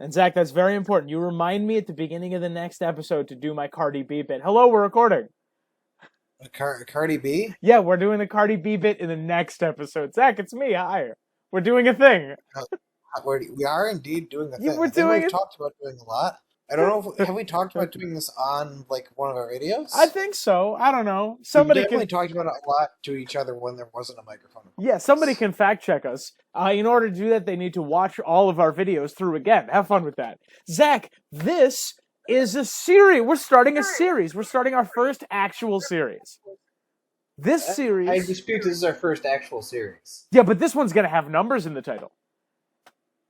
And Zach, that's very important. You remind me at the beginning of the next episode to do my Cardi B bit. Hello, we're recording. Cardi B? Yeah, we're doing the Cardi B bit in the next episode. Zach, it's me. Hi. We're doing a thing. We are indeed doing a thing. We're I think doing we've it. talked about doing a lot. I don't know if have we talked about doing this on like one of our videos? I think so. I don't know. We Somebody definitely can. talked about it a lot to each other when there wasn't a microphone. Yeah, somebody can fact check us. In order to do that, they need to watch all of our videos through again. Have fun with that. Zach, this is a series. We're starting a series. We're starting our first actual series. This series... I dispute this is our first actual series. Yeah, but this one's going to have numbers in the title.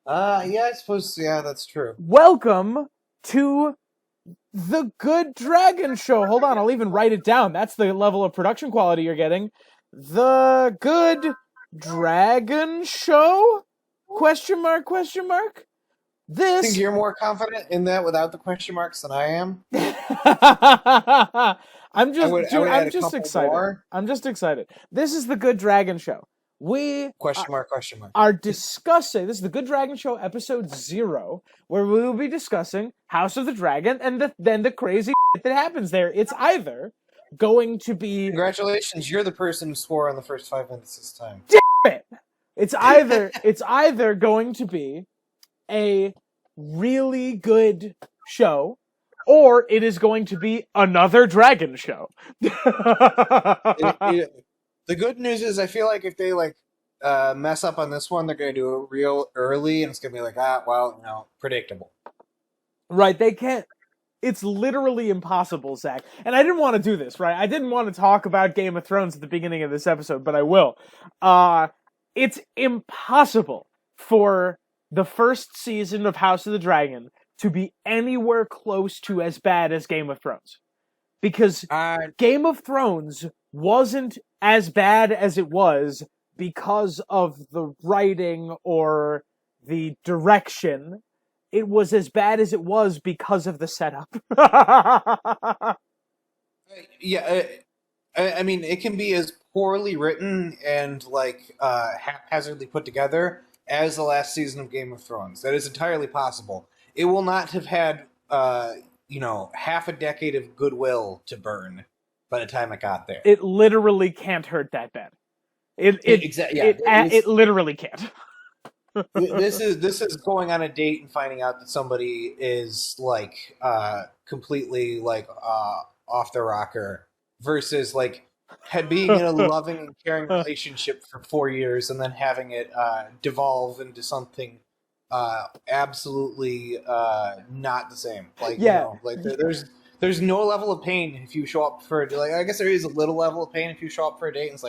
Yeah, I suppose, yeah, that's true. Welcome to The Good Dragon Show. Hold on, I'll even write it down. That's the level of production quality you're getting. The Good Dragon Show? Question mark, question mark? This... I think you're more confident in that without the question marks than I am. I'm just excited. More. I'm just excited. This is The Good Dragon Show. We question mark. Are discussing, this is The Good Dragon Show episode 0, where we will be discussing House of the Dragon and then the crazy that happens there. It's either going to be... Congratulations, you're the person who swore on the first 5 minutes this time. Damn it! It's either going to be a really good show, or it is going to be another dragon show. The good news is I feel like if they mess up on this one, they're going to do it real early, and it's going to be like, predictable. Right, they can't. It's literally impossible, Zach. And I didn't want to do this, right? I didn't want to talk about Game of Thrones at the beginning of this episode, but I will. It's impossible for the first season of House of the Dragon to be anywhere close to as bad as Game of Thrones. Because Game of Thrones wasn't as bad as it was because of the writing or the direction. It was as bad as it was because of the setup. Yeah, I mean, it can be as poorly written and haphazardly put together as the last season of Game of Thrones. That is entirely possible. It will not have had half a decade of goodwill to burn by the time it got there. It literally can't hurt that bad. It literally can't. This is going on a date and finding out that somebody is completely off the rocker versus being in a loving and caring relationship for 4 years and then having it devolve into something absolutely not the same. There's no level of pain if you show up for I guess there is a little level of pain if you show up for a date and it's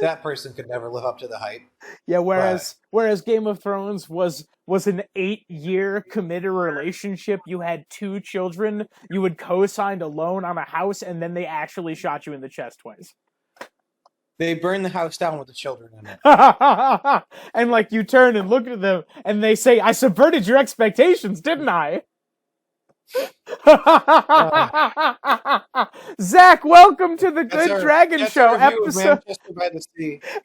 that person could never live up to the hype. Yeah, whereas Game of Thrones was an 8-year committed relationship. You had 2 children. You had co-signed a loan on a house, and then they actually shot you in the chest twice. They burned the house down with the children in it. And you turn and look at them, and they say, "I subverted your expectations, didn't I?" Zach, welcome to the Good Dragon Show,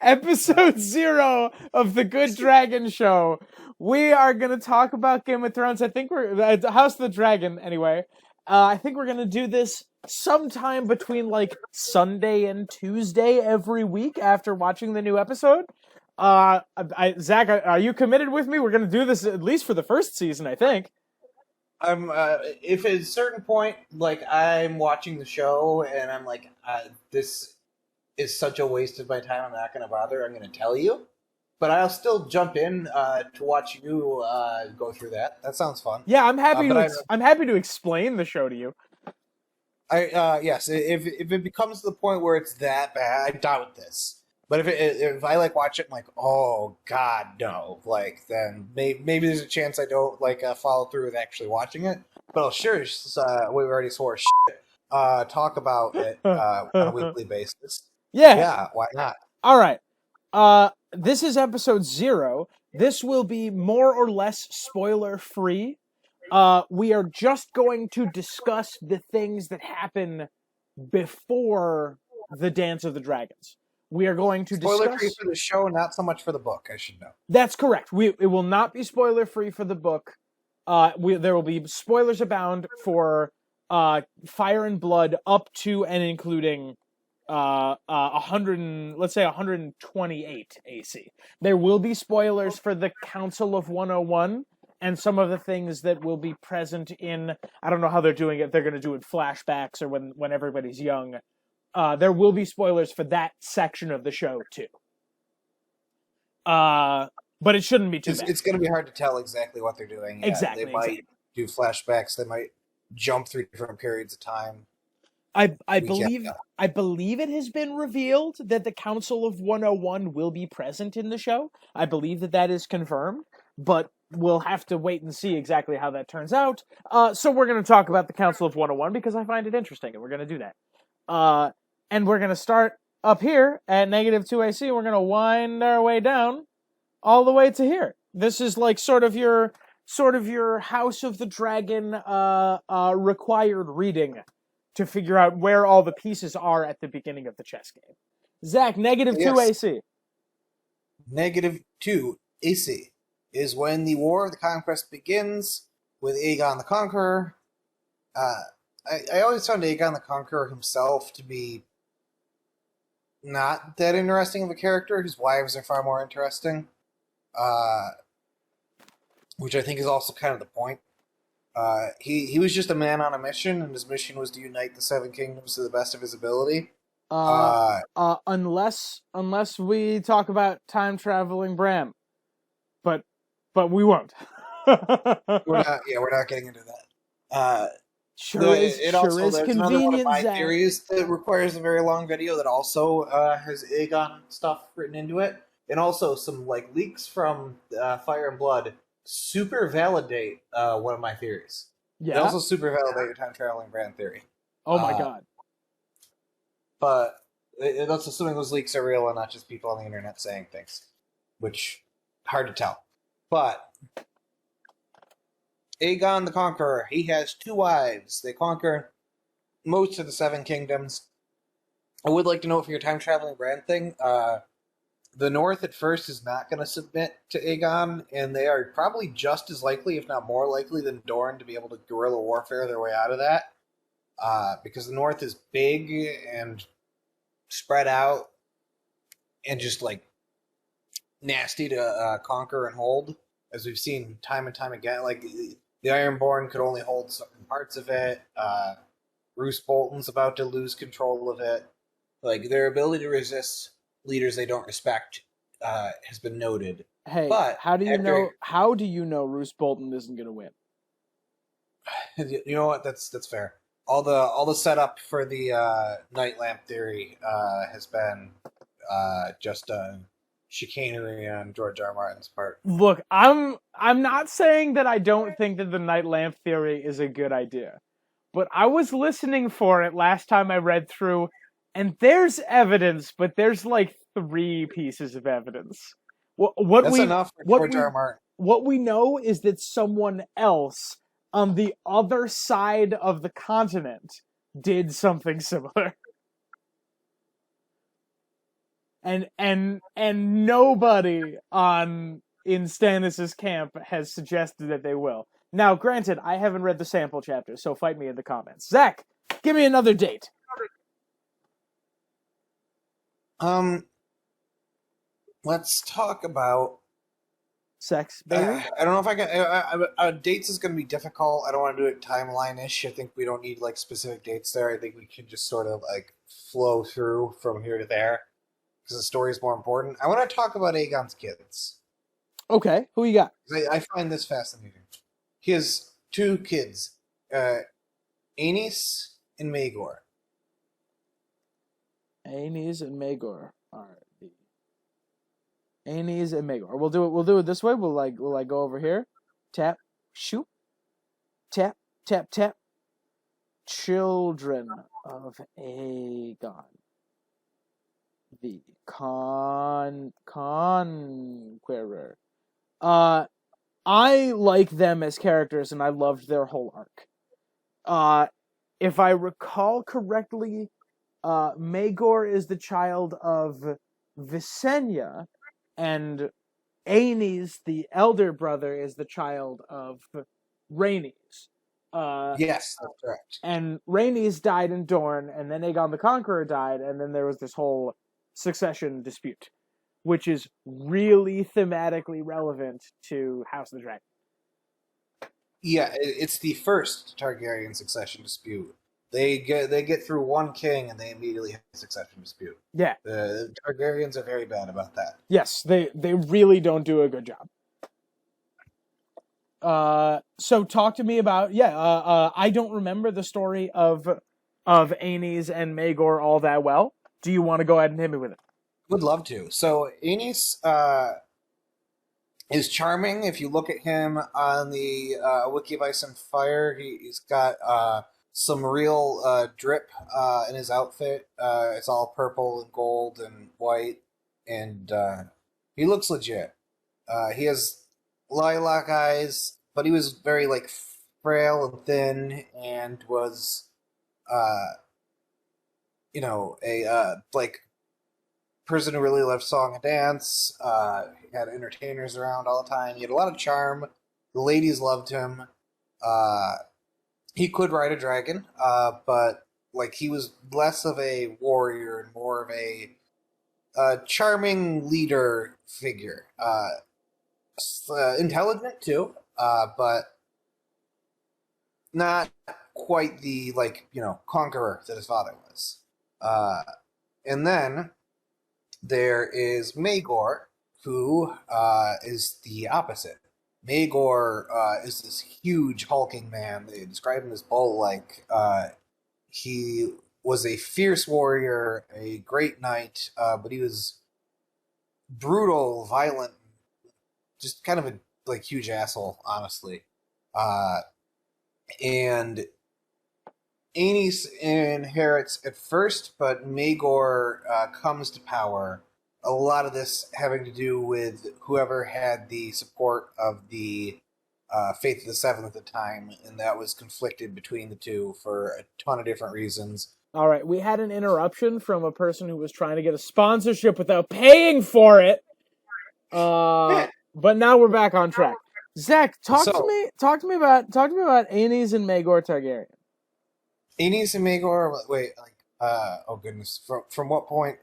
episode 0 of the Good Dragon Show. We are going to talk about Game of Thrones. I think we're House of the Dragon anyway. I think we're going to do this sometime between Sunday and Tuesday every week after watching the new episode. Zach, are you committed with me? We're going to do this at least for the first season, I think. If at a certain point, I'm watching the show and I'm this is such a waste of my time, I'm not going to bother, I'm going to tell you. But I'll still jump in to watch you go through that. That sounds fun. Yeah, I'm happy to explain the show to you. Yes, if it becomes to the point where it's that bad, I doubt this. But if I watch it and oh god no, then maybe there's a chance I don't follow through with actually watching it. But I'll sure we already swore shit talk about it on a weekly basis. Yeah, why not? All right. This is episode 0. This will be more or less spoiler free. We are just going to discuss the things that happen before the Dance of the Dragons. We are going to discuss... Spoiler-free for the show, not so much for the book, I should know. That's correct. It will not be spoiler-free for the book. there will be spoilers abound for Fire and Blood up to and including 128 AC. There will be spoilers for the Council of 101 and some of the things that will be present in, I don't know how they're doing it. They're going to do it flashbacks or when everybody's young. There will be spoilers for that section of the show too. But it shouldn't be too bad. It's going to be hard to tell exactly what they're doing. Yeah, Exactly. They might do flashbacks. They might jump through different periods of time. I believe it has been revealed that the Council of 101 will be present in the show. I believe that is confirmed, but we'll have to wait and see exactly how that turns out. So we're going to talk about the Council of 101 because I find it interesting, and we're going to do that. And we're going to start up here at -2 AC. We're going to wind our way down all the way to here. This is like sort of your House of the Dragon required reading to figure out where all the pieces are at the beginning of the chess game. Zach, -2 AC. -2 AC is when the War of the Conquest begins with Aegon the Conqueror. I always found Aegon the Conqueror himself to be not that interesting of a character. His wives are far more interesting, which I think is also kind of the point. He was just a man on a mission, and his mission was to unite the Seven Kingdoms to the best of his ability. Unless we talk about time traveling Bram, but we won't. We're not getting into that. There's another one of my theories that requires a very long video that also has Aegon stuff written into it, and also some like leaks from Fire and Blood super validate one of my theories. Yeah. They also super validate your time traveling Bran theory. Oh my god. But that's assuming those leaks are real and not just people on the internet saying things, which hard to tell. But Aegon the Conqueror, he has 2 wives. They conquer most of the 7 kingdoms. I would like to know for your time traveling Bran thing, the North at first is not going to submit to Aegon, and they are probably just as likely, if not more likely, than Dorne to be able to guerrilla warfare their way out of that. Because the North is big and spread out and just like nasty to conquer and hold, as we've seen time and time again. Like the Ironborn could only hold certain parts of it. Roose Bolton's about to lose control of it. Like their ability to resist leaders they don't respect has been noted. Hey, but how do you know Roose Bolton isn't going to win? You know what? That's fair. All the setup for the Night Lamp theory has been just chicanery on George R. R. Martin's part. Look, I'm not saying that I don't think that the Night Lamp theory is a good idea, but I was listening for it last time I read through, and there's evidence, but there's like 3 pieces of evidence. That's enough for George R. R. Martin. What we know is that someone else on the other side of the continent did something similar. And nobody in Stannis' camp has suggested that they will. Now, granted, I haven't read the sample chapter, so fight me in the comments. Zach, give me another date. Let's talk about sex, baby. I don't know if I can. Dates is going to be difficult. I don't want to do it timeline-ish. I think we don't need like specific dates there. I think we can just sort of like flow through from here to there because the story is more important. I want to talk about Aegon's kids. Okay, who you got? I find this fascinating. He has 2 kids, Aenys and Maegor. Aenys and Maegor. All right. Aenys and Maegor. We'll do it this way. We'll go over here. Tap, shoot. Tap, tap, tap. Children of Aegon. The Conqueror. I like them as characters, and I loved their whole arc. If I recall correctly, Maegor is the child of Visenya, and Aenys, the elder brother, is the child of Rhaenys. Yes, that's correct. And Rhaenys died in Dorne, and then Aegon the Conqueror died, and then there was this whole succession dispute, which is really thematically relevant to House of the Dragon. Yeah, it's the first Targaryen succession dispute. They get through one king and they immediately have a succession dispute. Yeah. The Targaryens are very bad about that. Yes, they really don't do a good job. So talk to me about I don't remember the story of Aenys and Maegor all that well. Do you want to go ahead and hit me with it? Would love to. So Aenys is charming. If you look at him on the Wiki of Ice and Fire, he's got some real drip in his outfit. It's all purple and gold and white, and he looks legit. He has lilac eyes, but he was very like frail and thin, and was, a like person who really loved song and dance. He had entertainers around all the time. He had a lot of charm. The ladies loved him. He could ride a dragon, but like he was less of a warrior and more of a charming leader figure. Intelligent too, but not quite the conqueror that his father was. And then there is Maegor, who is the opposite. Maegor is this huge hulking man. They describe him as bull-like. He was a fierce warrior, a great knight, but he was brutal, violent, just kind of a huge asshole, honestly. And Aenys inherits at first, but Maegor comes to power. A lot of this having to do with whoever had the support of the Faith of the Seven at the time, and that was conflicted between the two for a ton of different reasons. All right, we had an interruption from a person who was trying to get a sponsorship without paying for it. But now we're back on track. Zach, talk to me about Aenys and Maegor Targaryen. Aenys and Maegor. Wait, oh goodness, from what point?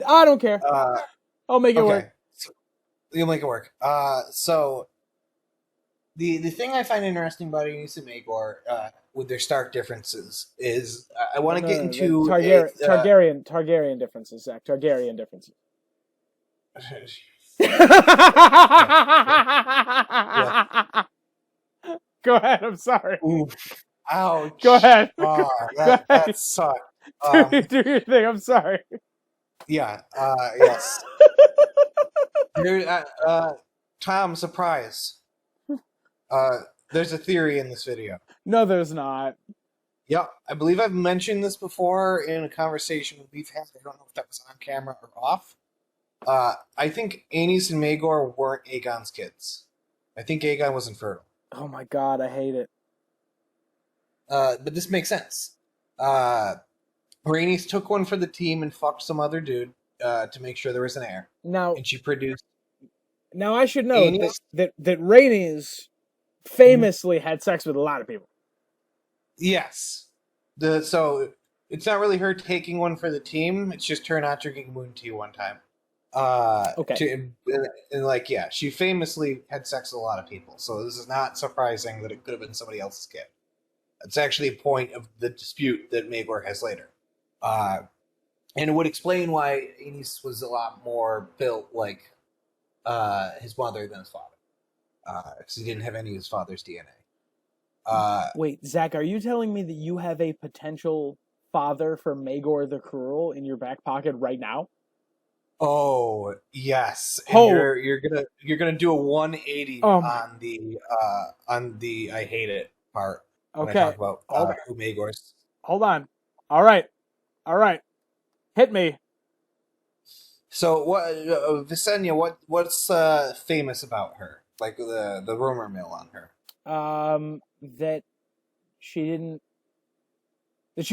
I don't care. I'll make it work. So, you'll make it work. So the thing I find interesting about Aenys and Maegor, with their stark differences, is I want to get into Targaryen differences, Zach. Targaryen differences. Yeah. Go ahead. I'm sorry. Oof. Ouch. Go ahead. Oh, that sucked. Do your thing. I'm sorry. Yeah. Yes. Tom, surprise. There's a theory in this video. No, there's not. Yeah, I believe I've mentioned this before in a conversation we've had. I don't know if that was on camera or off. I think Aenys and Maegor weren't Aegon's kids. I think Aegon was infertile. Oh my god, I hate it. But this makes sense. Rhaenys took one for the team and fucked some other dude to make sure there was an heir. And she produced. Now I should know that Rhaenys famously had sex with a lot of people. Yes. So it's not really her taking one for the team. It's just her not drinking moon tea one time. Okay. She famously had sex with a lot of people, so this is not surprising that it could have been somebody else's kid. It's actually a point of the dispute that Maegor has later. And it would explain why Aenys was a lot more built like his mother than his father. Because he didn't have any of his father's DNA. Wait, Zach, are you telling me that you have a potential father for Maegor the Cruel in your back pocket right now? Oh yes, and you're gonna do a 180 on the I hate it part. When Okay. I talk about who Maegor's. Hold on. All right. Hit me. So what, Visenya? What's famous about her? Like the rumor mill on her. That she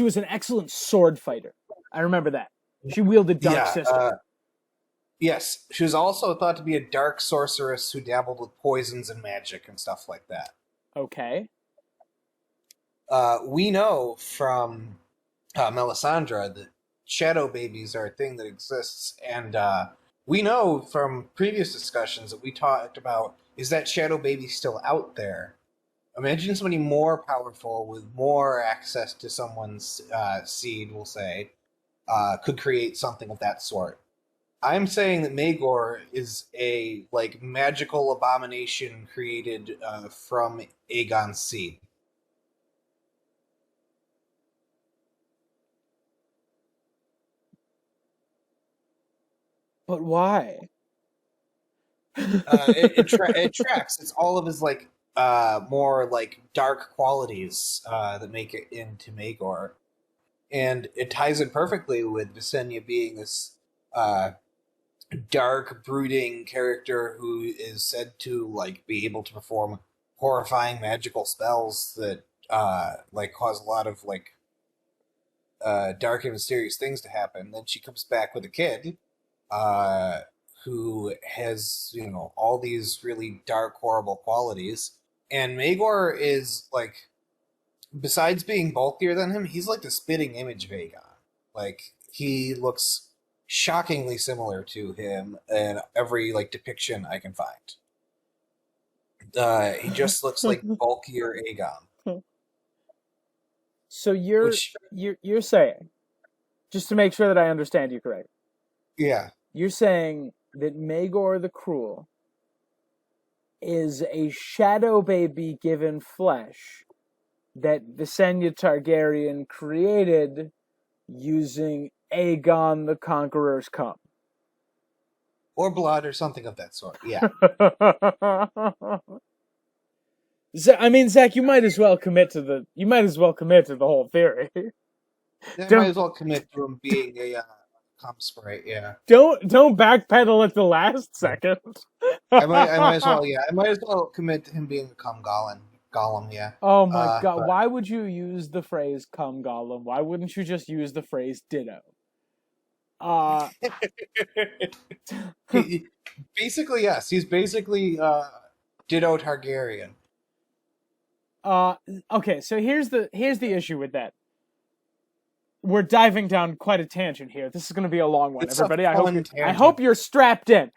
was an excellent sword fighter. I remember that. She wielded dark sister. Yes, she was also thought to be a dark sorceress who dabbled with poisons and magic and stuff like that. Okay. We know from Melisandre that shadow babies are a thing that exists, and we know from previous discussions that we talked about is that shadow baby still out there. Imagine somebody more powerful with more access to someone's seed, we'll say, could create something of that sort. I'm saying that Maegor is a magical abomination created from Aegon's seed. But why? It tracks. It's all of his more dark qualities that make it into Maegor, and it ties in perfectly with Visenya being this dark, brooding character who is said to be able to perform horrifying magical spells that cause a lot of dark and mysterious things to happen. Then she comes back with a kid uh, who has all these really dark, horrible qualities. And Maegor is besides being bulkier than him, he's like the spitting image of Aegon. He looks shockingly similar to him in every depiction I can find. He just looks like bulkier Aegon. So you're saying, just to make sure that I understand you correctly, Yeah. you're saying that Maegor the Cruel is a shadow baby given flesh that Visenya Targaryen created using Aegon the Conqueror's cum. Or blood or something of that sort. Yeah. I mean, Zach, you might as well commit to the whole theory. I might as well commit to him being a cum spray. Yeah. Don't backpedal at the last second. I might as well. Yeah. I might as well commit to him being a cum golem. Yeah. Oh my god! But why would you use the phrase "cum golem"? Why wouldn't you just use the phrase "ditto"? Basically, yes. He's basically ditto Targaryen. Okay. So here's the issue with that. We're diving down quite a tangent here. This is going to be a long one, everybody. I hope you're strapped in.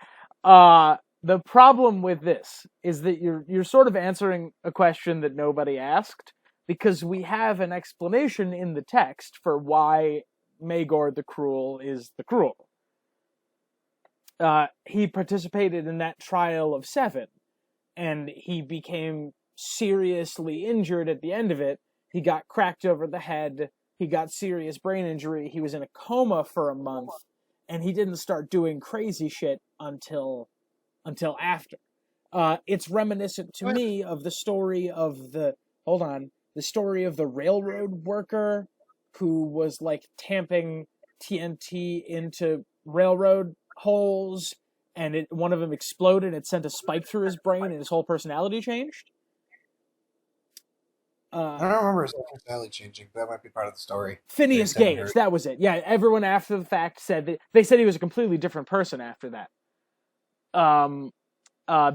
The problem with this is that you're sort of answering a question that nobody asked, because we have an explanation in the text for why Maegor the Cruel is the Cruel. He participated in that trial of 7, and he became seriously injured at the end of it. He got cracked over the head. He got serious brain injury. He was in a coma for a month, and he didn't start doing crazy shit until after. It's reminiscent to me of the story of the railroad worker who was tamping TNT into railroad holes, and one of them exploded. It sent a spike through his brain, and his whole personality changed. I don't remember his personality changing, but that might be part of the story. Phineas Gage, that was it. Yeah, everyone after the fact said they said he was a completely different person after that. That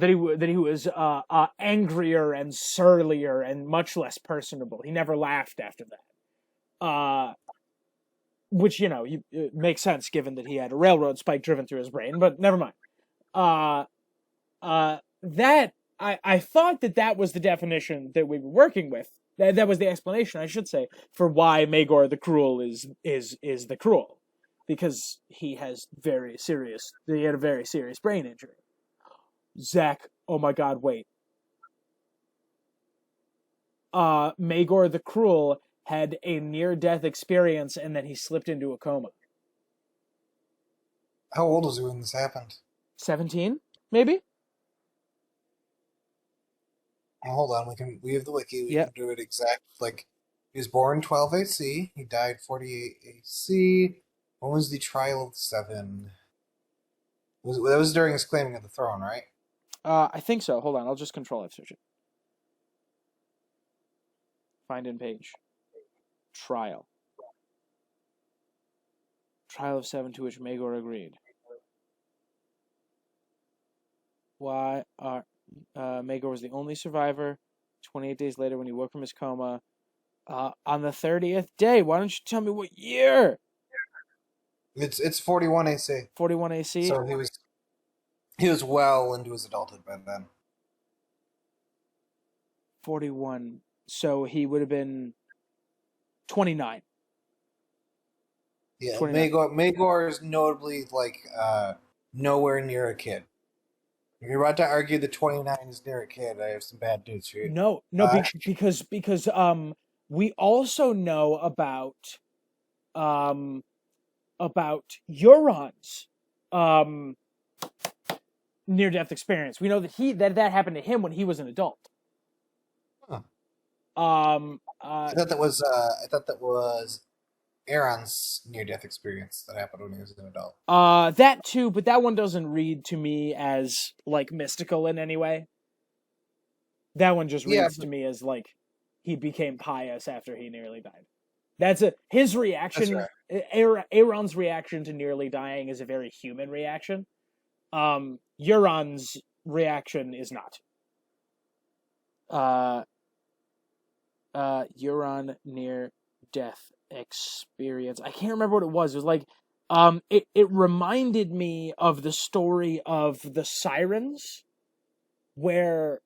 he was angrier and surlier and much less personable. He never laughed after that. Which it makes sense given that he had a railroad spike driven through his brain. But never mind. That I thought that was the definition that we were working with. That was the explanation, I should say, for why Maegor the Cruel is the Cruel, because he had a very serious brain injury. Zach, oh my god, wait. Maegor the Cruel had a near-death experience, and then he slipped into a coma. How old was he when this happened? 17, maybe? Well, hold on, we have the wiki, we can do it exact. He was born 12 AC, he died 48 AC. When was the trial of 7? That was during his claiming of the throne, right? I think so. Hold on, I'll just Control F search it. Find in page. Trial. Trial of 7 to which Maegor agreed. Why Maegor was the only survivor. 28 days later, when he woke from his coma, on the 30th day. Why don't you tell me what year? It's 41 AC. 41 AC. So he was well into his adulthood by then. 41. So he would have been 29. Yeah, 29. Maegor is notably nowhere near a kid. If you're about to argue that 29 is near a kid, I have some bad news for you. No, because we also know about Euron's near-death experience. We know that that happened to him when he was an adult. Huh. I thought that was Aaron's near-death experience that happened when he was an adult. That too, but that one doesn't read to me as like mystical in any way. That one just reads to me as like he became pious after he nearly died. His reaction. That's right. Aaron's reaction to nearly dying is a very human reaction. Euron's reaction is not. Euron near death experience. I can't remember what it was. It was like, it reminded me of the story of the Sirens, where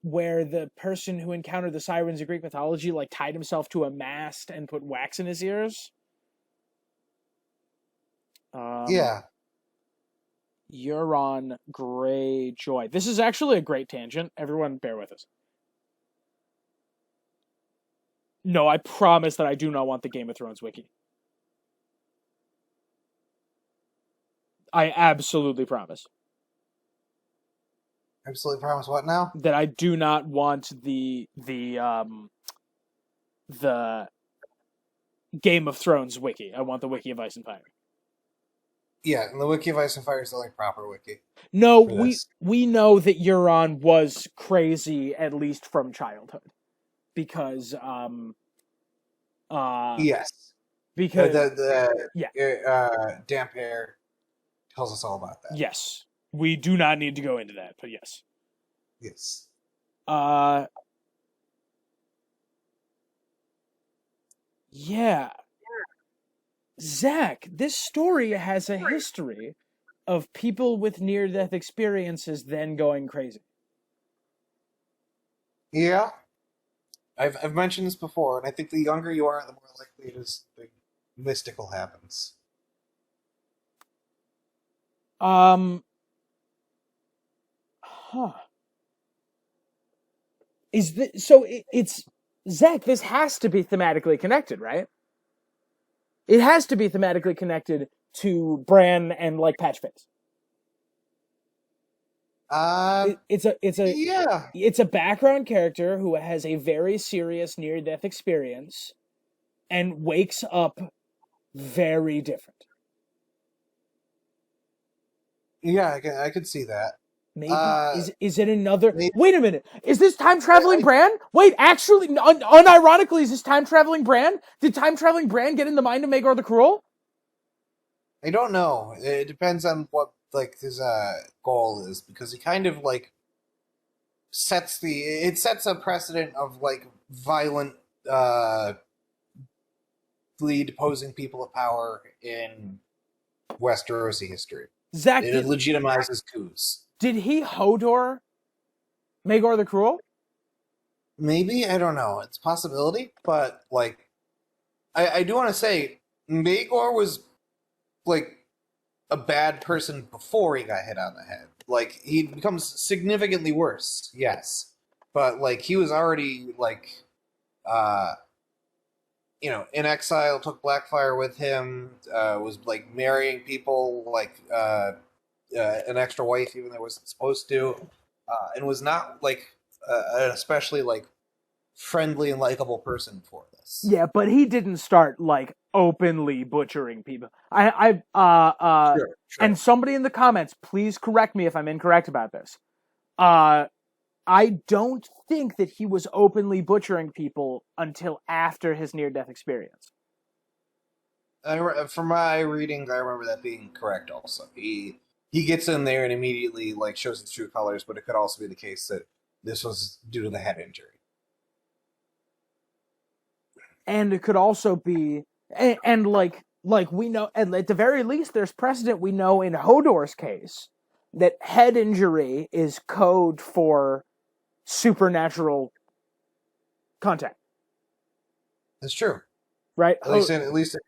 the person who encountered the Sirens in Greek mythology like tied himself to a mast and put wax in his ears. Yeah. Euron Greyjoy. This is actually a great tangent. Everyone bear with us. No, I promise that I do not want the Game of Thrones wiki. I absolutely promise. Absolutely promise what now? That I do not want the Game of Thrones wiki. I want the wiki of Ice and Fire. Yeah, and the wiki of Ice and Fire is the only proper wiki. No, we know that Euron was crazy at least from childhood. Because yes, because damp hair tells us all about that. Yes, we do not need to go into that, but yes. Yeah, Zach, this story has a history of people with near-death experiences then going crazy. Yeah. I've mentioned this before, and I think the younger you are, the more likely it is the mystical happens. It's Zach, this has to be thematically connected, right? It has to be thematically connected to Bran and like Patchface. It's a background character who has a very serious near-death experience and wakes up very different. Yeah, I could see that. Maybe is it another? Maybe. Wait a minute. Is this time traveling Bran? Wait, actually, unironically, is this time traveling Bran? Did time traveling Bran get in the mind of Maegor the Cruel? I don't know. It depends on what like his goal is, because he kind of like sets a precedent of like violent deposing people of power in Westerosi history. Zach, it legitimizes coups. Did he Hodor Maegor the Cruel? Maybe, I don't know. It's a possibility, but like I do want to say Maegor was like a bad person before he got hit on the head. Like he becomes significantly worse, yes. But like he was already like in exile, took Blackfire with him, was like marrying people like an extra wife even though he wasn't supposed to, and was not like an especially like friendly and likable person for this. Yeah, but he didn't start like openly butchering people. Sure. And somebody in the comments, please correct me if I'm incorrect about this. I don't think that he was openly butchering people until after his near-death experience. From my reading, I remember that being correct also. He gets in there and immediately like shows his true colors, but it could also be the case that this was due to the head injury. and it could also be, and like we know, and at the very least, there's precedent we know in Hodor's case that head injury is code for supernatural contact. That's true. Right? At least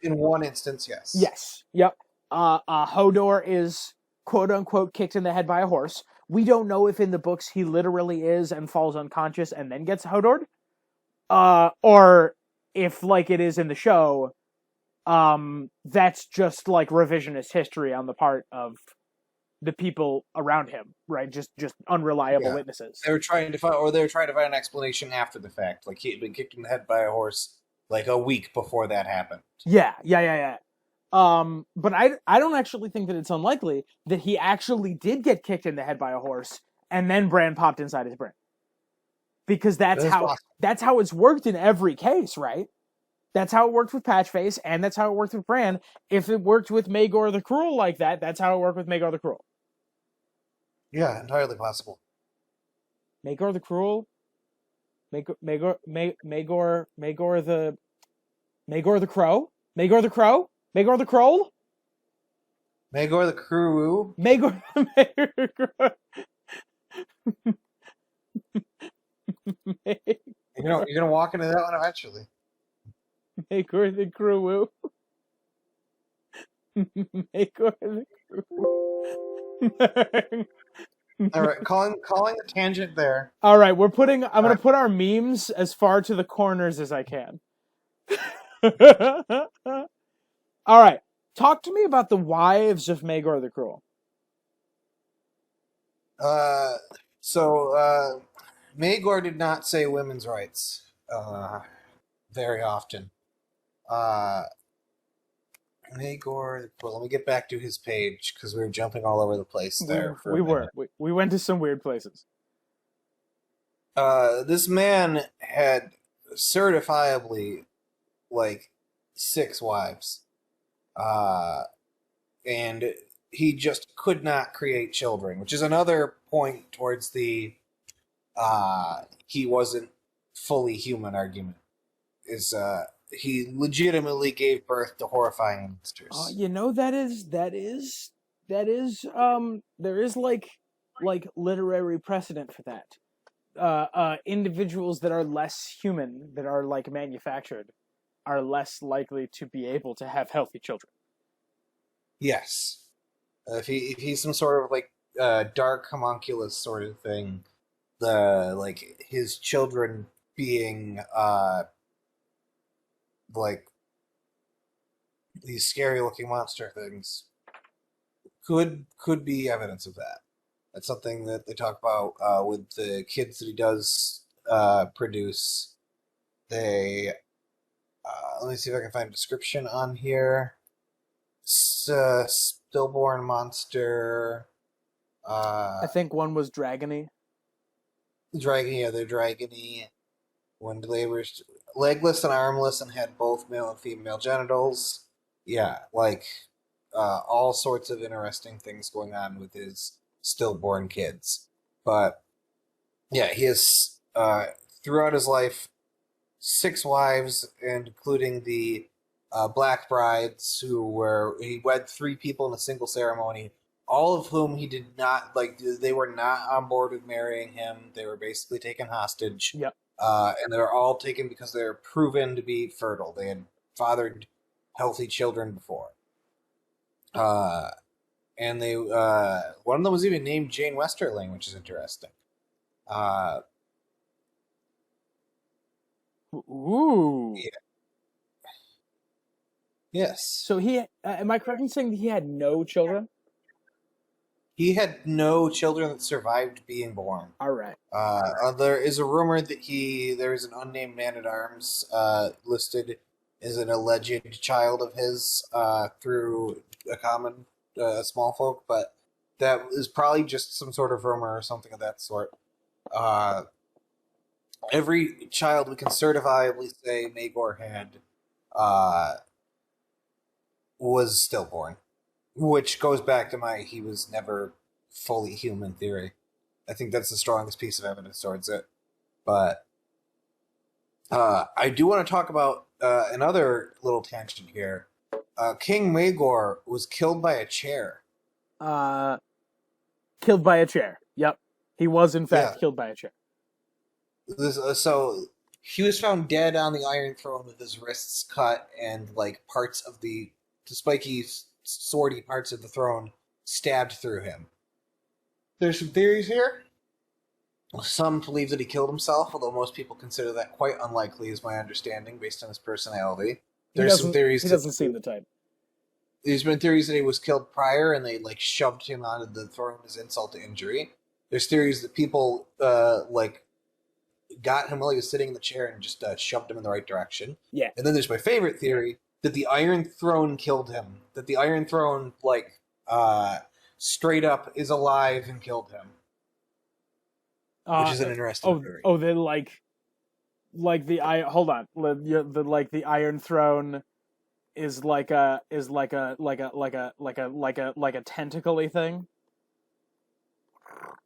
in one instance, yes. Yes. Yep. Hodor is quote unquote kicked in the head by a horse. We don't know if in the books he literally is and falls unconscious and then gets Hodored. Or if, like it is in the show, that's just like revisionist history on the part of the people around him, right? Just unreliable witnesses. They were trying to find an explanation after the fact, like he had been kicked in the head by a horse like a week before that happened. Yeah. But I don't actually think that it's unlikely that he actually did get kicked in the head by a horse and then Bran popped inside his brain. Because that's how it's worked in every case, right? That's how it worked with Patchface, and that's how it worked with Bran. If it worked with Maegor the Cruel like that, that's how it worked with Maegor the Cruel. Yeah, entirely possible. Maegor the Cruel? Maegor the Crow? Maegor the Crow? Maegor the Crow? Maegor the Crew? Maegor the Crow. You're gonna walk into that one eventually. Maegor the Crew. Maegor the Crew. All right, calling the tangent there. All right, I'm gonna put our memes as far to the corners as I can. All right, talk to me about the wives of Maegor the Cruel. Maegor did not say women's rights very often. Maegor, well, let me get back to his page because we were jumping all over the place there. We went to some weird places. This man had certifiably like 6 wives, and he just could not create children, which is another point towards the he wasn't fully human argument. He legitimately gave birth to horrifying monsters. There is like literary precedent for that. Individuals that are less human, that are like manufactured, are less likely to be able to have healthy children. Yes. If he's some sort of like dark homunculus sort of thing, his children being like these scary looking monster things could be evidence of that. That's something that they talk about with the kids that he does produce. They let me see if I can find a description on here. Stillborn monster. I think one was dragony. They're dragony. When they were legless and armless and had both male and female genitals. Yeah, like all sorts of interesting things going on with his stillborn kids. But yeah, he has throughout his life 6 wives, including the Black Brides, he wed 3 people in a single ceremony, all of whom he did not, they were not on board with marrying him. They were basically taken hostage. Yep. And they were all taken because they're proven to be fertile. They had fathered healthy children before. And they, one of them was even named Jane Westerling, which is interesting. Ooh. Yeah. Yes. So am I correct in saying that he had no children? He had no children that survived being born. All right. There is a rumor that there is an unnamed man-at-arms listed as an alleged child of his through a common small folk, but that is probably just some sort of rumor or something of that sort. Every child we can certifiably say Maegor had was stillborn, which goes back to he was never fully human theory. I think that's the strongest piece of evidence towards it. But I do want to talk about another little tangent here. King Maegor was killed by a chair. Killed by a chair. Yep. He was, in fact, Yeah. killed by a chair. So he was found dead on the Iron Throne with his wrists cut and like parts of the spiky, swordy parts of the throne stabbed through him. There's some theories here. Some believe that he killed himself, although most people consider that quite unlikely, is my understanding, based on his personality. There's some theories. He doesn't seem the type. There's been theories that he was killed prior, and they like shoved him onto the throne as insult to injury. There's theories that people like got him while he was sitting in the chair and just shoved him in the right direction. Yeah. And then there's my favorite theory that the Iron Throne killed him. That the Iron Throne like straight up is alive and killed him. Which is an interesting theory. Oh, then like the hold on, the Iron Throne is like a tentacle-y thing.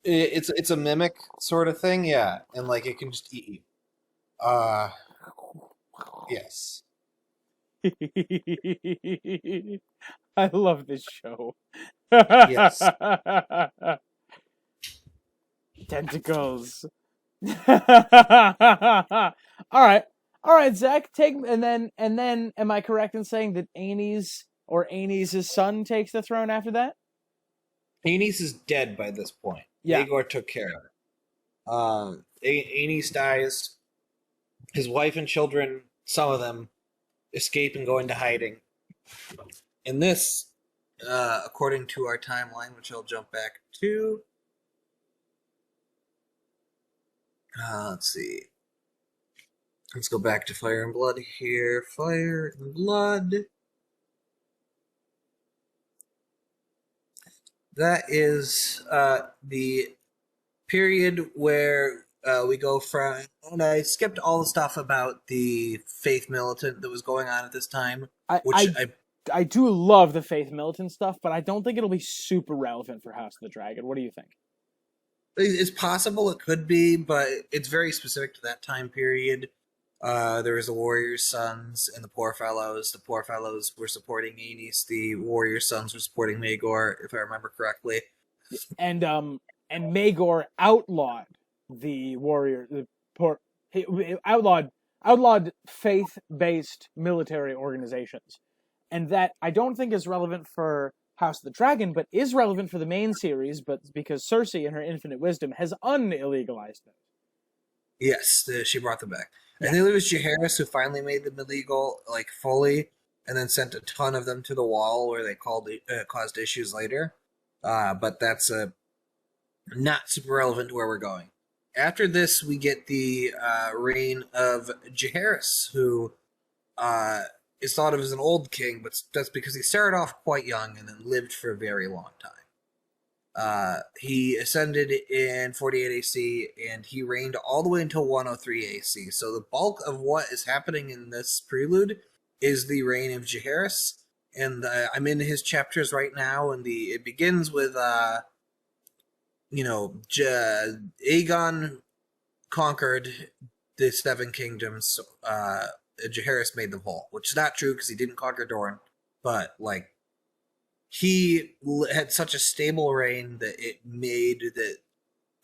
It's a mimic sort of thing, yeah, and like it can just eat you. Yes. I love this show. Yes. Tentacles. All right, Zach. And then, am I correct in saying that Aenys' son takes the throne after that? Aenys is dead by this point. Yeah. Maegor took care of it. Aenys dies. His wife and children, some of them, escape and go into hiding. And this, according to our timeline, which I'll jump back to. Let's see. Let's go back to Fire and Blood here. Fire and Blood. That is the period where we go from... And I skipped all the stuff about the Faith Militant that was going on at this time. I do love the Faith Militant stuff, but I don't think it'll be super relevant for House of the Dragon. What do you think? It's possible it could be, but it's very specific to that time period. There was the Warrior's Sons and the Poor Fellows. The Poor Fellows were supporting Aenys. The Warrior's Sons were supporting Maegor, if I remember correctly. And Maegor outlawed outlawed faith-based military organizations, and that I don't think is relevant for House of the Dragon, but is relevant for the main series, but because Cersei, in her infinite wisdom, has unillegalized them. Yes, she brought them back. Yeah. I think it was Jiharis who finally made them illegal, like fully, and then sent a ton of them to the wall where they caused issues later. But that's not super relevant to where we're going. After this, we get the reign of Jiharis, who is thought of as an old king, but that's because he started off quite young and then lived for a very long time. He ascended in 48 AC, and he reigned all the way until 103 AC. So the bulk of what is happening in this prelude is the reign of Jiharis, and I'm in his chapters right now, and it begins with Aegon conquered the Seven Kingdoms. Jiharis made them whole, which is not true because he didn't conquer Dorne, but like he had such a stable reign that it made that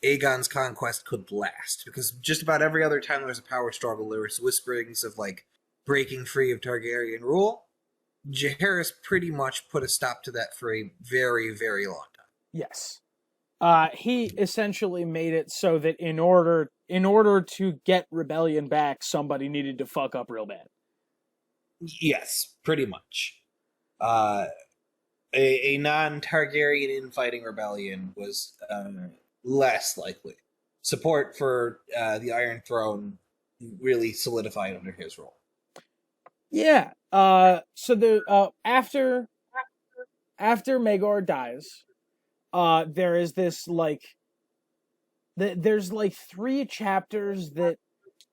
Aegon's conquest could last, because just about every other time there was a power struggle, there was whisperings of like breaking free of Targaryen rule. Jiharis pretty much put a stop to that for a very, very long time. Yes. He essentially made it so that in order to get rebellion back, somebody needed to fuck up real bad. Yes, pretty much. A non-Targaryen infighting rebellion was less likely. Support for the Iron Throne really solidified under his rule. Yeah. So the after Maegor dies, there is this there's 3 chapters that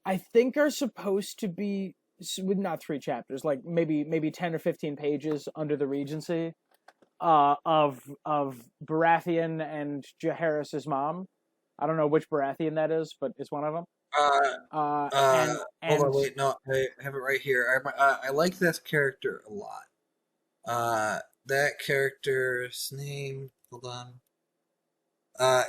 I think are supposed to be, not 3 chapters, like maybe 10 or 15 pages under the Regency, of Baratheon and Jaehaerys' mom. I don't know which Baratheon that is, but it's one of them. Hold on, And wait, no, I have it right here. I like this character a lot. That character's name. Hold on.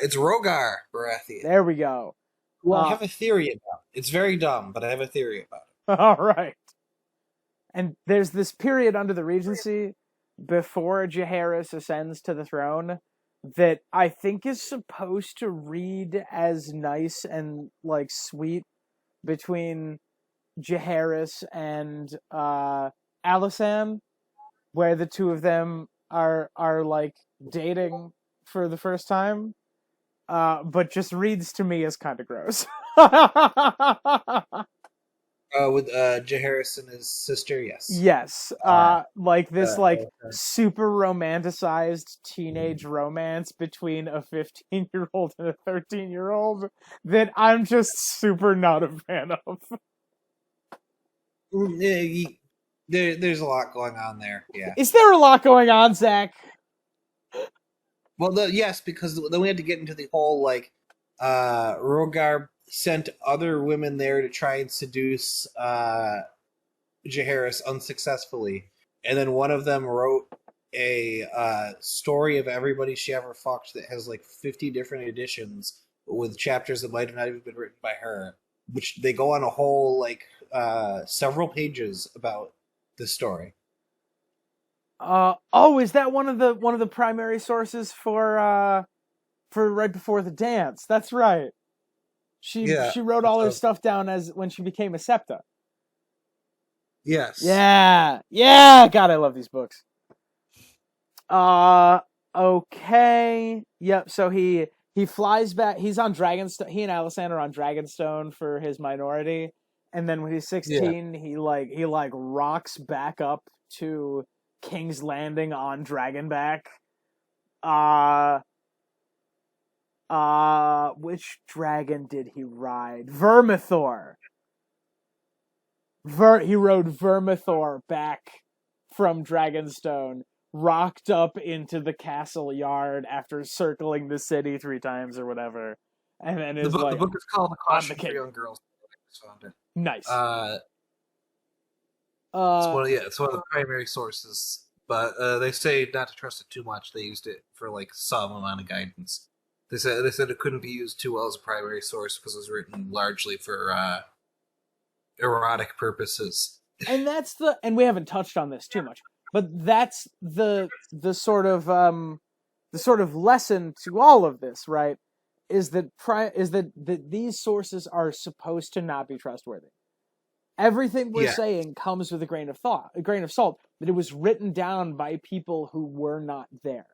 It's Rogar Baratheon, there we go. who I have a theory about. It's very dumb, but I have a theory about All right. And there's this period under the Regency before Jiharis ascends to the throne that I think is supposed to read as nice and like sweet between Jiharis and Alysanne, where the two of them are like dating for the first time, but just reads to me as kind of gross. with Jiharis and his sister. Yes. Yes, Uh, like this, like okay. super romanticized teenage romance between a 15-year-old and a 13-year-old that I'm just super not a fan of. There's a lot going on there. Yeah. Is there a lot going on, Zach? Well, yes, because then we had to get into the whole like Rogar sent other women there to try and seduce Jaehaerys unsuccessfully, and then one of them wrote a story of everybody she ever fucked that has like 50 different editions with chapters that might have not even been written by her, which they go on a whole like several pages about this story. Is that one of the primary sources for right before the dance? That's right. Yeah. She wrote all her stuff down as when she became a septa. Yes. Yeah. God, I love these books. Okay. Yep. So he flies back. He's on Dragonstone. He and Alysanne are on Dragonstone for his minority, and then when he's 16, he rocks back up to King's Landing on Dragonback. Which dragon did he ride? Vermithor. He rode Vermithor back from Dragonstone, rocked up into the castle yard after circling the city 3 times or whatever, and then the book is called "The Caution for Young Girls." Nice. It's one of the primary sources, but they say not to trust it too much. They used it for like some amount of guidance. They said it couldn't be used too well as a primary source because it was written largely for erotic purposes. And we haven't touched on this too much, but that's the sort of lesson to all of this, right? Is that these sources are supposed to not be trustworthy. Everything we're saying comes with a grain of salt. That it was written down by people who were not there.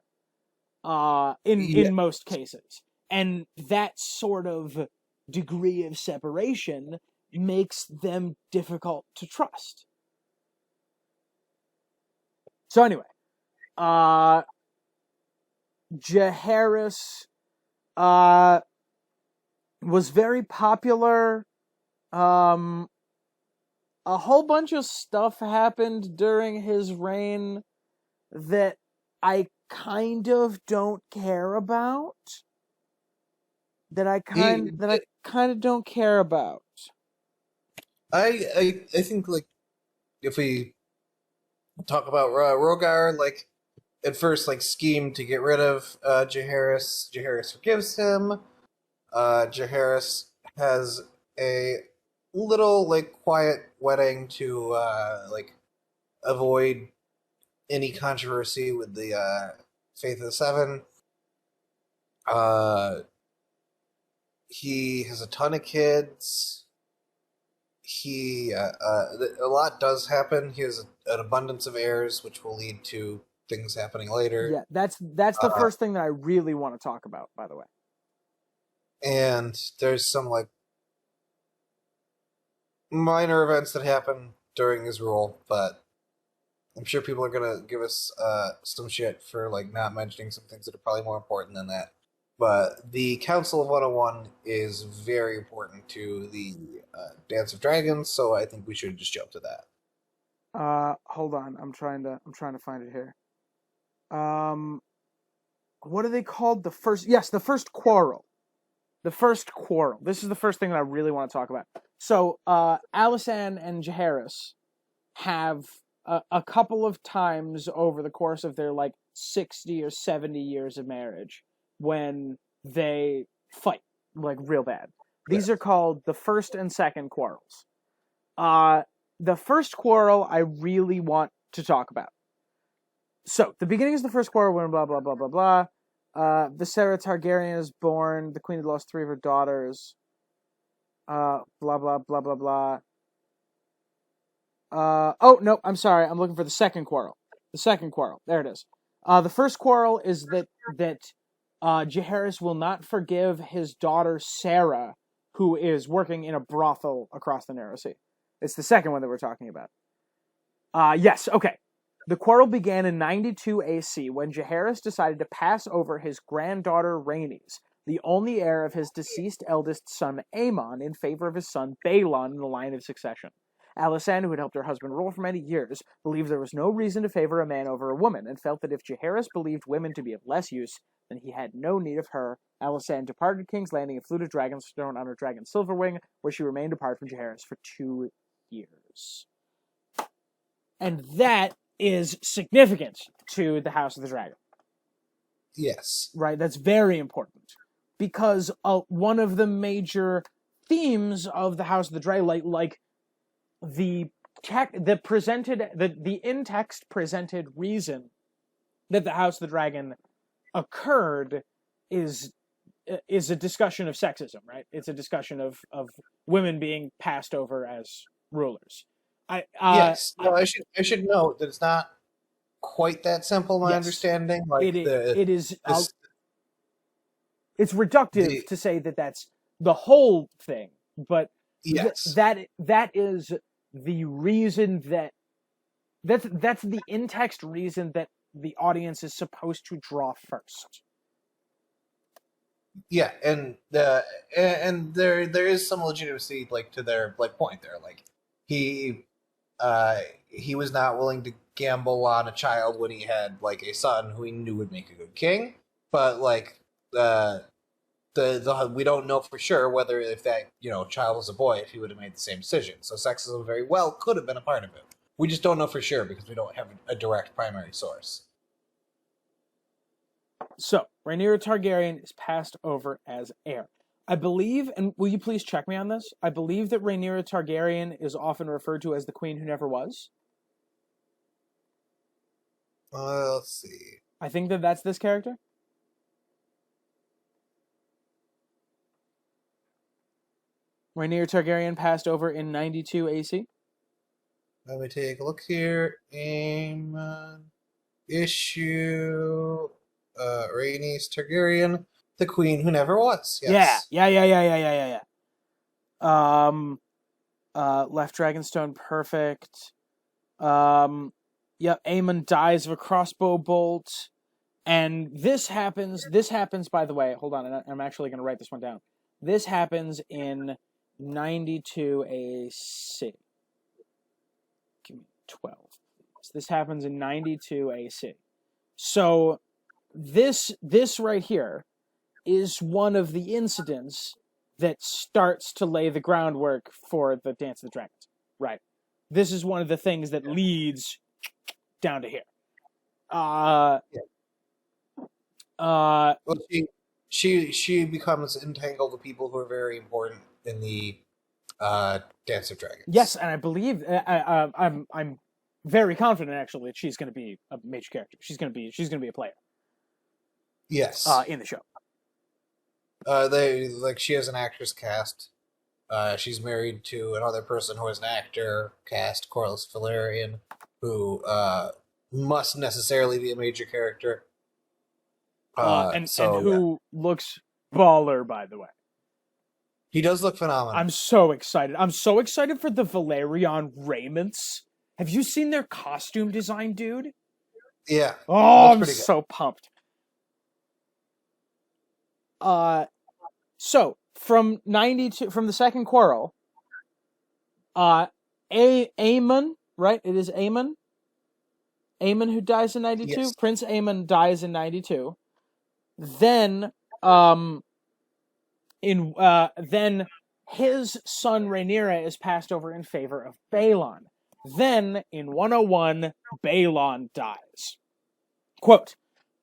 In most cases, and that sort of degree of separation makes them difficult to trust. So anyway, Jaehaerys was very popular. A whole bunch of stuff happened during his reign that I kind of don't care about. I kind of don't care about. I think like if we talk about Rogar, like at first like schemed to get rid of Jaehaerys. Jaehaerys forgives him. Jaehaerys has a little like quiet wedding to like avoid any controversy with the Faith of the Seven. He has a ton of kids. A lot does happen. He has an abundance of heirs, which will lead to things happening later. Yeah, that's the first thing that I really want to talk about, by the way. And there's some like minor events that happen during his rule, but I'm sure people are gonna give us some shit for like not mentioning some things that are probably more important than that. But the Council of 101 is very important to the Dance of Dragons, so I think we should just jump to that. Hold on, I'm trying to find it here. What are they called? The first Quarrel. the first quarrel. This is the first thing that I really want to talk about. So, Alysanne and Jiharis have a couple of times over the course of their 60 or 70 years of marriage when they fight real bad. These are called the first and second quarrels. The first quarrel I really want to talk about. So, the beginning is the first quarrel when blah, blah, blah, blah, blah. Rhaenyra Targaryen is born. The queen had lost 3 of her daughters. Blah, blah, blah, blah, blah. Oh, no, I'm sorry. I'm looking for the second quarrel. The second quarrel. There it is. The first quarrel is that Jiharis will not forgive his daughter Sarah, who is working in a brothel across the Narrow Sea. It's the second one that we're talking about. Yes, okay. The quarrel began in 92 AC when Jiharis decided to pass over his granddaughter Rhaenys, the only heir of his deceased eldest son Aemon, in favor of his son Balon in the line of succession. Alysanne, who had helped her husband rule for many years, believed there was no reason to favor a man over a woman, and felt that if Jiharis believed women to be of less use, then he had no need of her. Alysanne departed King's Landing and flew to Dragonstone on her dragon Silverwing, where she remained apart from Jiharis for 2 years. And that is significant to the House of the Dragon. Yes. Right? That's very important. Because one of the major themes of the House of the Dragon, the in-text presented reason that the House of the Dragon occurred is a discussion of sexism, right? It's a discussion of women being passed over as rulers. Yes. No, I should note that it's not quite that simple. My Yes. understanding, it is. It's reductive to say that that's the whole thing, but yes, that is the reason that's the in-text reason that the audience is supposed to draw first. Yeah, and there is some legitimacy to their point there. He was not willing to gamble on a child when he had a son who he knew would make a good king, but we don't know for sure whether if that child was a boy, if he would have made the same decision. So sexism very well could have been a part of it. We just don't know for sure because we don't have a direct primary source. So, Rhaenyra Targaryen is passed over as heir. I believe, and will you please check me on this? I believe that Rhaenyra Targaryen is often referred to as the queen who never was. Let's see. I think that's this character. Rhaenyra Targaryen passed over in 92 AC. Let me take a look here. Issue Rhaenys Targaryen, the queen who never was. Yes. Yeah. Left Dragonstone, perfect. Aemon dies of a crossbow bolt. And this happens, by the way, hold on, I'm actually going to write this one down. This happens in 92 AC. Give me 12, please. This happens in 92 AC. So, this right here is one of the incidents that starts to lay the groundwork for the Dance of the Dragons. Right. This is one of the things that leads down to here. Well, she becomes entangled with people who are very important in the Dance of Dragons. Yes, and I believe I'm very confident actually that she's going to be a major character. She's going to be a player. Yes. In the show. She has an actress cast. She's married to another person who is an actor cast, Corlys Velaryon, who must necessarily be a major character. And who looks baller, by the way. He does look phenomenal. I'm so excited. I'm so excited for the Velaryon raiments. Have you seen their costume design, dude? Yeah. Oh, I'm so pumped. So from the second quarrel, Aemon, right? It is Aemon. Aemon who dies in 92. Yes. Prince Aemon dies in 92. Then, Then his son Rhaenyra is passed over in favor of Balon. Then, in 101, Balon dies. Quote,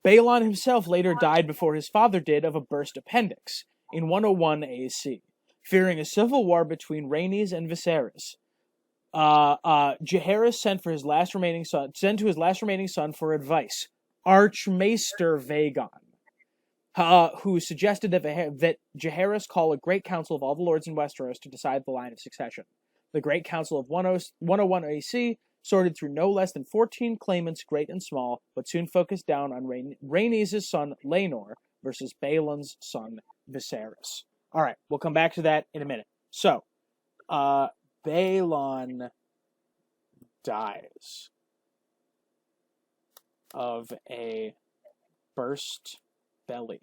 Balon himself later died before his father did of a burst appendix, in 101 AC, fearing a civil war between Rhaenys and Viserys. Jiharis sent to his last remaining son for advice, Archmaester Vagon, who suggested that Jiharis call a great council of all the lords in Westeros to decide the line of succession. The Great Council of 101 AC sorted through no less than 14 claimants, great and small, but soon focused down on Rhaenys' son Laenor versus Balon's son Viserys. All right, we'll come back to that in a minute. So, Balon dies of a burst belly,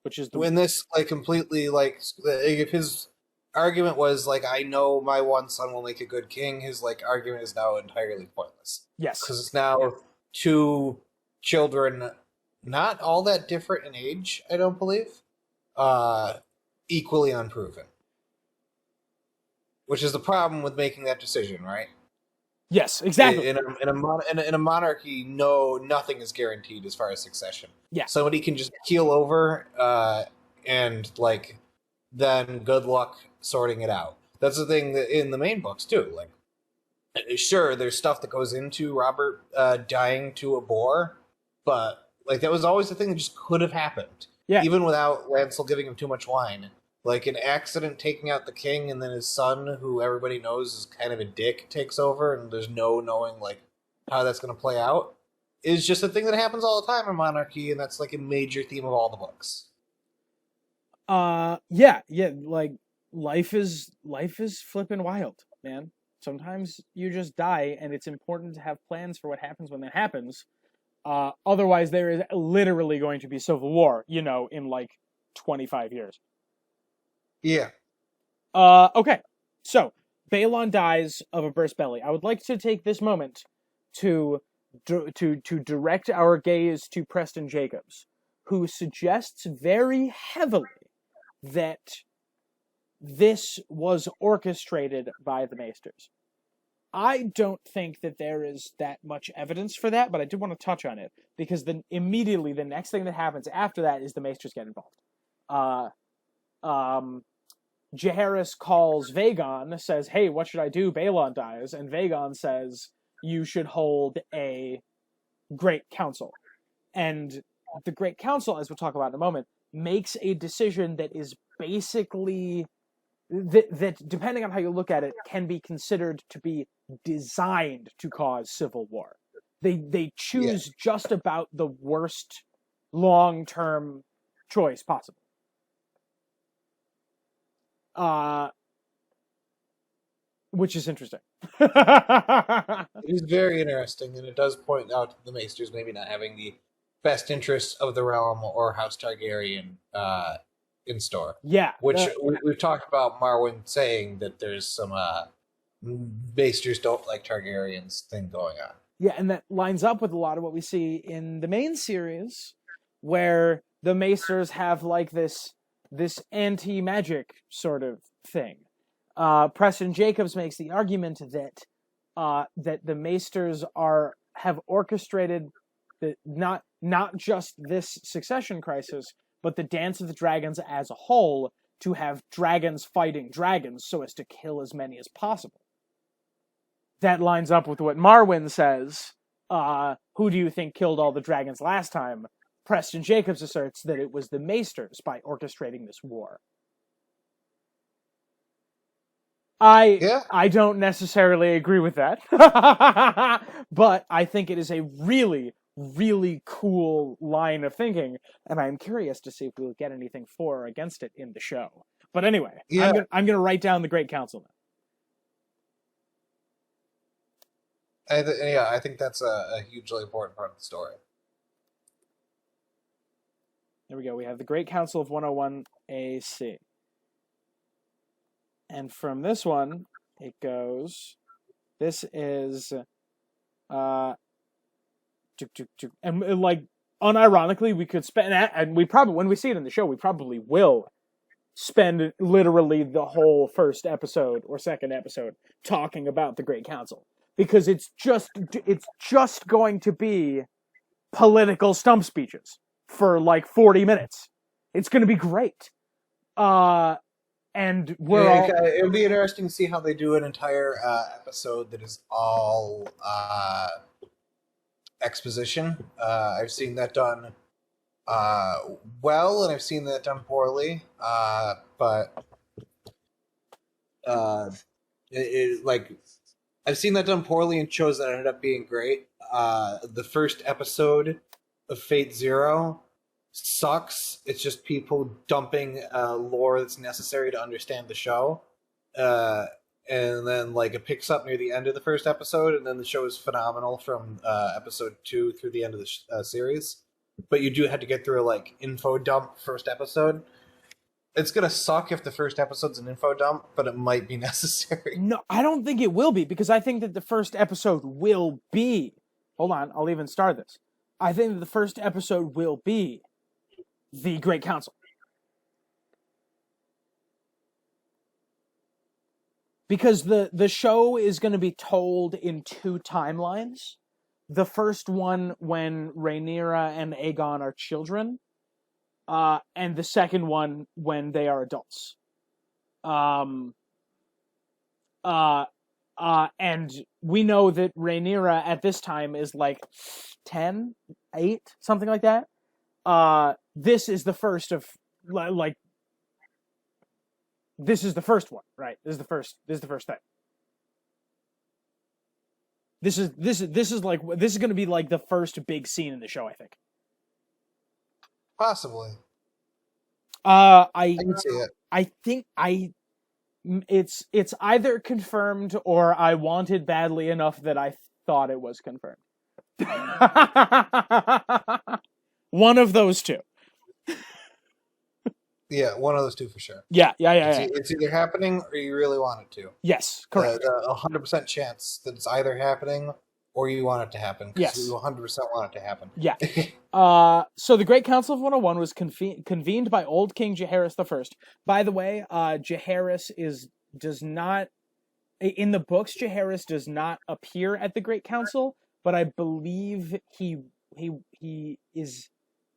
which is when this completely if his argument was I know my one son will make a good king, his argument is now entirely pointless. Yes, because it's now two children, not all that different in age, I don't believe, equally unproven. Which is the problem with making that decision, right? Yes, exactly. In a monarchy, nothing is guaranteed as far as succession. Yeah, somebody can just keel over, and then good luck sorting it out. That's the thing that in the main books too. Sure, there's stuff that goes into Robert dying to a boar, but that was always the thing that just could have happened. Yeah, even without Lancel giving him too much wine. An accident taking out the king, and then his son, who everybody knows is kind of a dick, takes over, and there's no knowing how that's going to play out, is just a thing that happens all the time in monarchy, and that's a major theme of all the books. Yeah, life is flipping wild, man. Sometimes you just die, and it's important to have plans for what happens when that happens. Otherwise, there is literally going to be civil war, in 25 years. Yeah. Okay. So, Balon dies of a burst belly. I would like to take this moment to direct our gaze to Preston Jacobs, who suggests very heavily that this was orchestrated by the Maesters. I don't think that there is that much evidence for that, but I did want to touch on it, because then immediately the next thing that happens after that is the Maesters get involved. Jiharis calls Vagon, says, hey, what should I do? Balon dies. And Vagon says, you should hold a Great Council. And the Great Council, as we'll talk about in a moment, makes a decision that is basically, that depending on how you look at it, can be considered to be designed to cause civil war. They choose just about the worst long-term choice possible. Which is interesting. It is very interesting, and it does point out the Maesters maybe not having the best interests of the realm or House Targaryen in store. Yeah. Which we've talked about Marwyn saying that there's some Maesters don't like Targaryens thing going on. Yeah, and that lines up with a lot of what we see in the main series, where the Maesters have this anti-magic sort of thing. Preston Jacobs makes the argument that the Maesters have orchestrated not just this succession crisis, but the Dance of the Dragons as a whole, to have dragons fighting dragons so as to kill as many as possible. That lines up with what Marwyn says. Who do you think killed all the dragons last time? Preston Jacobs asserts that it was the Maesters by orchestrating this war. I don't necessarily agree with that, but I think it is a really, really cool line of thinking, and I'm curious to see if we'll get anything for or against it in the show. But anyway, I'm going to write down the Great Council now. I think that's a hugely important part of the story. There we go. We have the Great Council of 101 AC. And from this one, it goes, this is, and unironically, we could spend, and we probably, when we see it in the show, we probably will spend literally the whole first episode or second episode talking about the Great Council, because it's just going to be political stump speeches for like 40 minutes. It's going to be great. And it would be interesting to see how they do an entire episode that is all exposition. I've seen that done well, and I've seen that done poorly. But I've seen that done poorly in shows that ended up being great. The first episode of Fate Zero sucks. It's just people dumping lore that's necessary to understand the show. And then it picks up near the end of the first episode, and then the show is phenomenal from episode 2 through the end of the series. But you do have to get through a info dump first episode. It's gonna suck if the first episode's an info dump, but it might be necessary. No, I don't think it will be, because I think that the first episode will be... Hold on, I'll even start this. I think that the first episode will be the Great Council. Because the show is going to be told in 2 timelines. The first one when Rhaenyra and Aegon are children, and the second one when they are adults. And we know that Rhaenyra at this time is 10, 8, something like that. This is the first of this is the first one, right? This is the first thing. This is going to be the first big scene in the show, I think. Possibly. I can see it. I think it's either confirmed or I wanted badly enough that I thought it was confirmed. One of those two. Yeah, one of those two for sure. Yeah. It's either happening or you really want it to. Yes, correct. 100% chance that it's either happening or you want it to happen. Yes. You 100% want it to happen. Yeah. So the Great Council of 101 was convened by Old King Jiharis I. By the way, Jiharis does not... In the books, Jiharis does not appear at the Great Council, but I believe he is...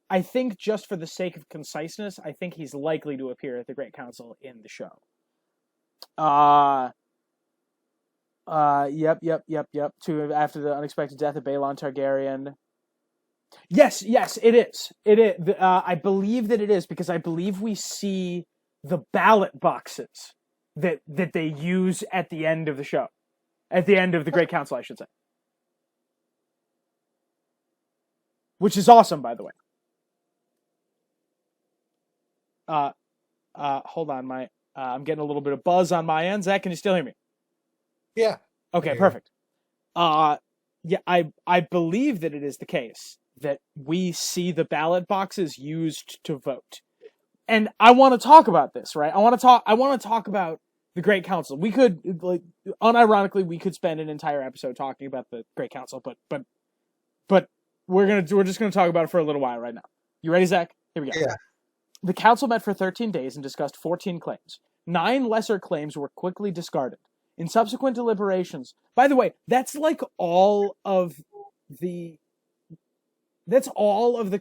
I think just for the sake of conciseness, I think he's likely to appear at the Great Council in the show. Yep. After the unexpected death of Balon Targaryen. Yes, it is. It is. I believe that it is, because I believe we see the ballot boxes that they use at the end of the show. At the end of the Great Council, I should say. Which is awesome, by the way. Hold on, I'm getting a little bit of buzz on my end. Zach, can you still hear me? Yeah. Okay, perfect. Yeah, I believe that it is the case that we see the ballot boxes used to vote. And I want to talk about this, right? I want to talk about the Great Council. We could, unironically, we could spend an entire episode talking about the Great Council, but we're just gonna talk about it for a little while right now. You ready, Zach? Here we go. Yeah. The council met for 13 days and discussed 14 claims. 9 lesser claims were quickly discarded. In subsequent deliberations... By the way, that's all of the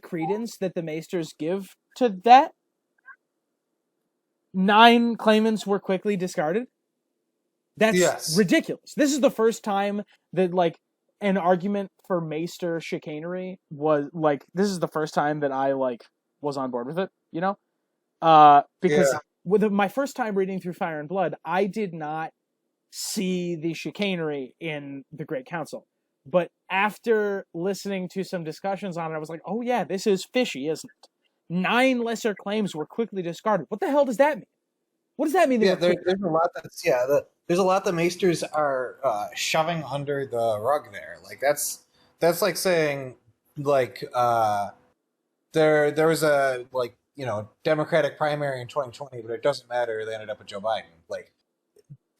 credence that the Maesters give to that. 9 claimants were quickly discarded. That's ridiculous. This is the first time that, an argument for Maester chicanery was, this is the first time that I, was on board with it, you know? Because with my first time reading through Fire and Blood, I did not see the chicanery in the Great Council. But after listening to some discussions on it, I was like, oh yeah, this is fishy, isn't it? 9 lesser claims were quickly discarded. What the hell does that mean? What does that mean? There's a lot there's a lot that Maesters are shoving under the rug there. That's like saying there was a Democratic primary in 2020, but it doesn't matter. They ended up with Joe Biden.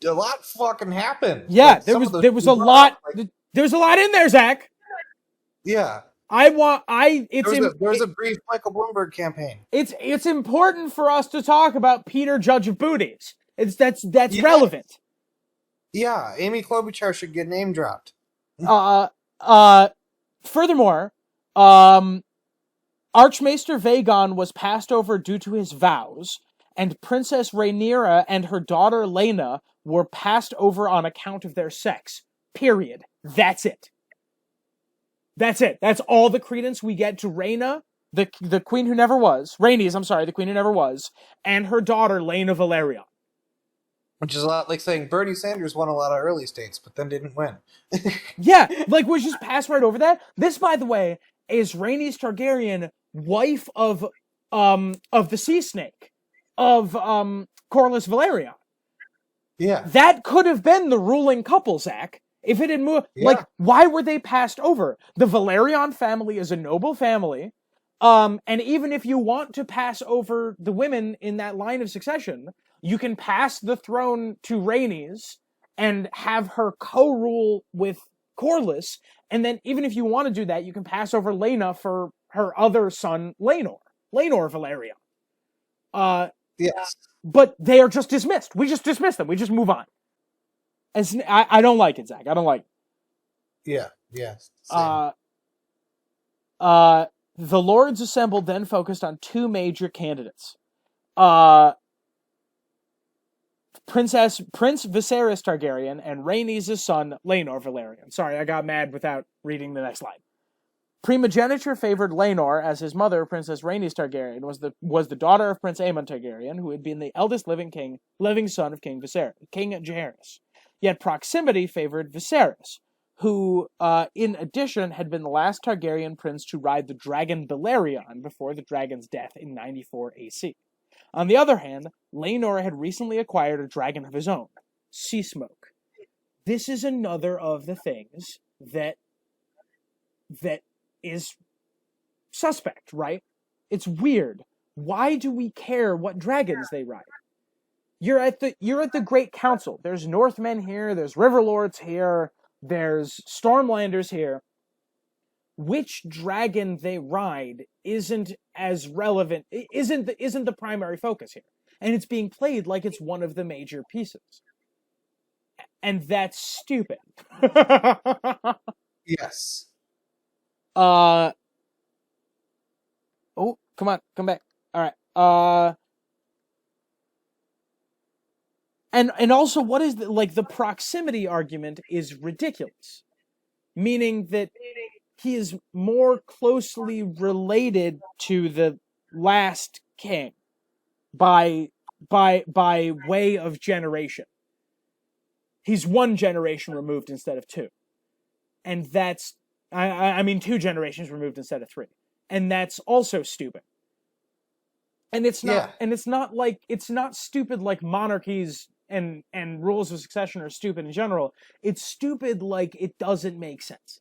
A lot fucking happened. Yeah, there was a lot. There's a lot in there, Zach. Yeah, There was a brief Michael Bloomberg campaign. It's important for us to talk about Peter, Judge of Booties. That's relevant. Yeah, Amy Klobuchar should get name dropped. Furthermore, Archmaester Vagon was passed over due to his vows, and Princess Rhaenyra and her daughter Laena were passed over on account of their sex. Period. That's it. That's it. That's all the credence we get to Rhaena, the queen who never was. Rhaenys, I'm sorry, the queen who never was, and her daughter Laena Velaryon. Which is a lot like saying Bernie Sanders won a lot of early states, but then didn't win. Yeah, like we just passed right over that. This, by the way, is Rhaenys Targaryen, wife of the sea snake, of Corlys Velaryon. Yeah, that could have been the ruling couple, Zach. If it had moved, like, why were they passed over? The Velaryon family is a noble family, and even if you want to pass over the women in that line of succession, you can pass the throne to Rhaenys and have her co-rule with Corlys, and then even if you want to do that, you can pass over Laena for her other son, Laenor Velaryon. Yes. But they are just dismissed. We just dismiss them. We just move on. I don't like it, Zach. I don't like it. Yeah, yes. The Lords assembled then focused on two major candidates. Prince Viserys Targaryen and Rhaenys' son, Laenor Velaryon. Sorry, I got mad without reading the next line. Primogeniture favored Laenor, as his mother, Princess Rhaenys Targaryen, was the daughter of Prince Aemon Targaryen, who had been the eldest living son of King Jiharis. Yet proximity favored Viserys, who, in addition, had been the last Targaryen prince to ride the dragon Balerion before the dragon's death in 94 AC. On the other hand, Laenor had recently acquired a dragon of his own, Sea Smoke. This is another of the things that is suspect, right? It's weird. Why do we care what dragons they ride? You're at the Great Council. There's Northmen here, there's Riverlords here, there's Stormlanders here. Which dragon they ride isn't as relevant, isn't the primary focus here. And it's being played like it's one of the major pieces. And that's stupid. Yes. Oh, come on, come back. All right. And also, what is the proximity argument is ridiculous, meaning that he is more closely related to the last king by way of generation. He's one generation removed instead of two, and that's I mean 2 generations removed instead of 3, and that's also stupid. And it's not it's not stupid like monarchies and rules of succession are stupid in general. It's stupid like it doesn't make sense.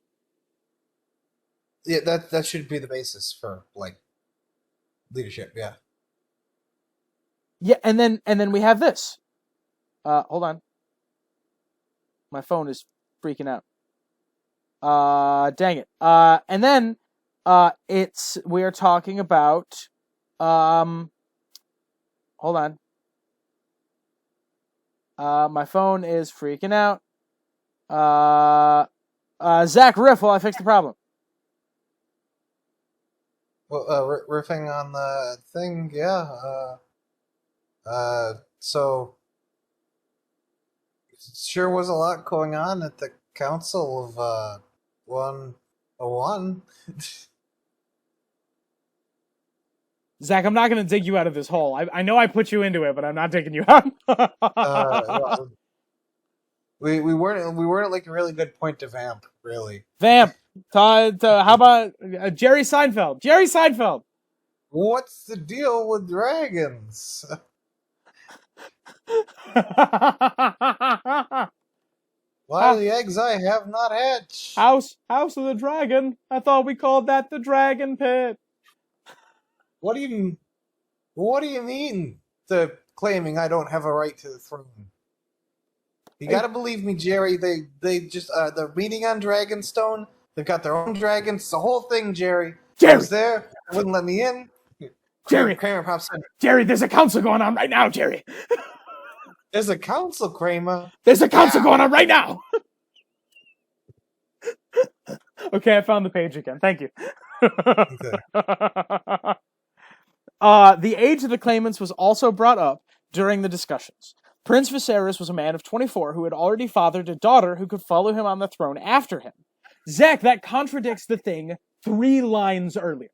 Yeah, that should be the basis for like leadership. Yeah. Yeah, and then we have this. Hold on. My phone is freaking out. Dang it. And then we are talking about hold on. My phone is freaking out. Zach, riff while I fix the problem. Well, riffing on the thing, yeah. So sure was a lot going on at the Council of 101. Zach, I'm not going to dig you out of this hole. I know I put you into it, but I'm not digging you out. Well, we weren't like a really good point to vamp, really. Vamp. How about Jerry Seinfeld? Jerry Seinfeld. What's the deal with dragons? Why are the eggs I have not hatched? House of the Dragon. I thought we called that the Dragon Pit. What do you mean? The claiming I don't have a right to the throne. You gotta believe me, Jerry. They just the meeting on Dragonstone. They've got their own dragons. It's the whole thing, Jerry. Jerry! I was there. They wouldn't let me in. Jerry! Kramer pops in. Jerry, there's a council going on right now, Jerry. There's a council, Kramer. There's a council going on right now. Okay, I found the page again. Thank you. Okay. The age of the claimants was also brought up during the discussions. Prince Viserys was a man of 24 who had already fathered a daughter who could follow him on the throne after him. Zach, that contradicts the thing 3 lines earlier.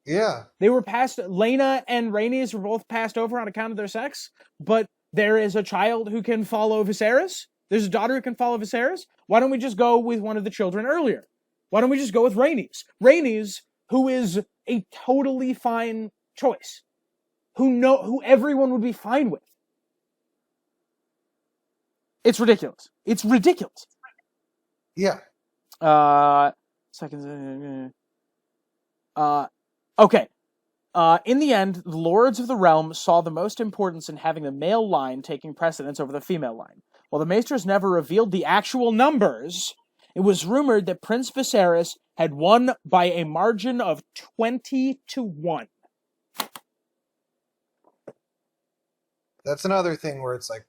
Yeah. They were passed. Lena and Rhaenys were both passed over on account of their sex, but there is a child who can follow Viserys. There's a daughter who can follow Viserys. Why don't we just go with one of the children earlier? Why don't we just go with Rhaenys? Rhaenys, who is a totally fine choice, who everyone would be fine with. It's ridiculous. It's ridiculous. Yeah. Okay. In the end, the lords of the realm saw the most importance in having the male line taking precedence over the female line. While the maesters never revealed the actual numbers, it was rumored that Prince Viserys had won by a margin of 20-1. That's another thing where it's like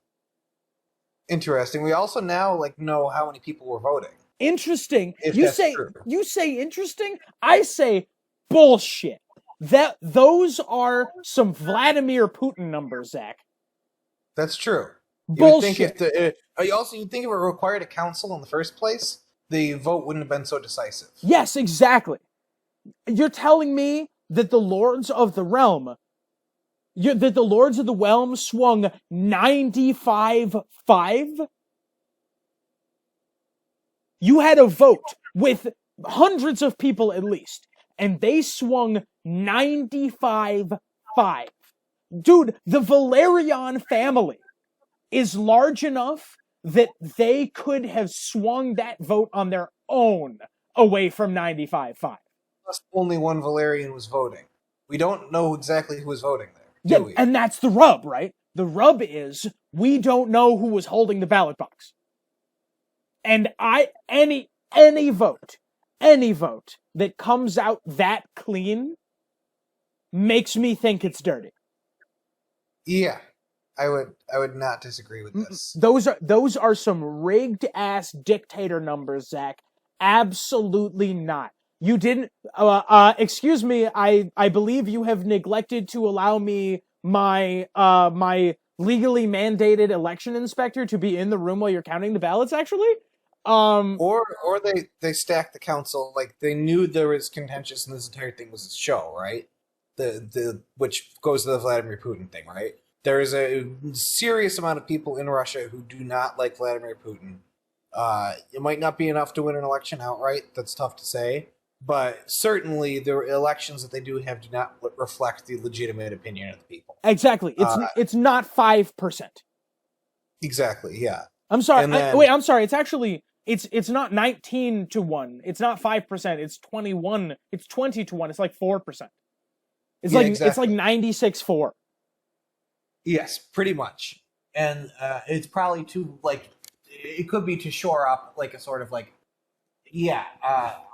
interesting. We also now know how many people were voting. Interesting. If You that's say true. you say interesting. I say bullshit. Those are some Vladimir Putin numbers, Zach. That's true. Bullshit. You'd think if it required a council in the first place, the vote wouldn't have been so decisive. Yes, exactly. You're telling me that the lords of the realm, swung 95-5? You had a vote with hundreds of people at least, and they swung 95-5. Dude, the Valerian family is large enough that they could have swung that vote on their own away from 95-5. Plus, only one Valerian was voting. We don't know exactly who was voting there, do we? And that's the rub, right? The rub is we don't know who was holding the ballot box. And any vote that comes out that clean makes me think it's dirty. Yeah. I would not disagree with this. Those are some rigged ass dictator numbers, Zach. Absolutely not. You didn't. Excuse me. I believe you have neglected to allow me my legally mandated election inspector to be in the room while you're counting the ballots. Actually, or they stacked the council. Like they knew there was contentious, and this entire thing was a show, right? The which goes to the Vladimir Putin thing, right? There is a serious amount of people in Russia who do not like Vladimir Putin. It might not be enough to win an election outright. That's tough to say. But certainly the elections that they do have do not reflect the legitimate opinion of the people. Exactly. It's not 5%. Exactly, yeah. I'm sorry. Then, I'm sorry. It's actually, it's not 19-1. It's not 5%. It's 21. It's 20-1. It's like 4%. It's it's like 96-4. Yes, pretty much. And it's probably it could be to shore up a sort of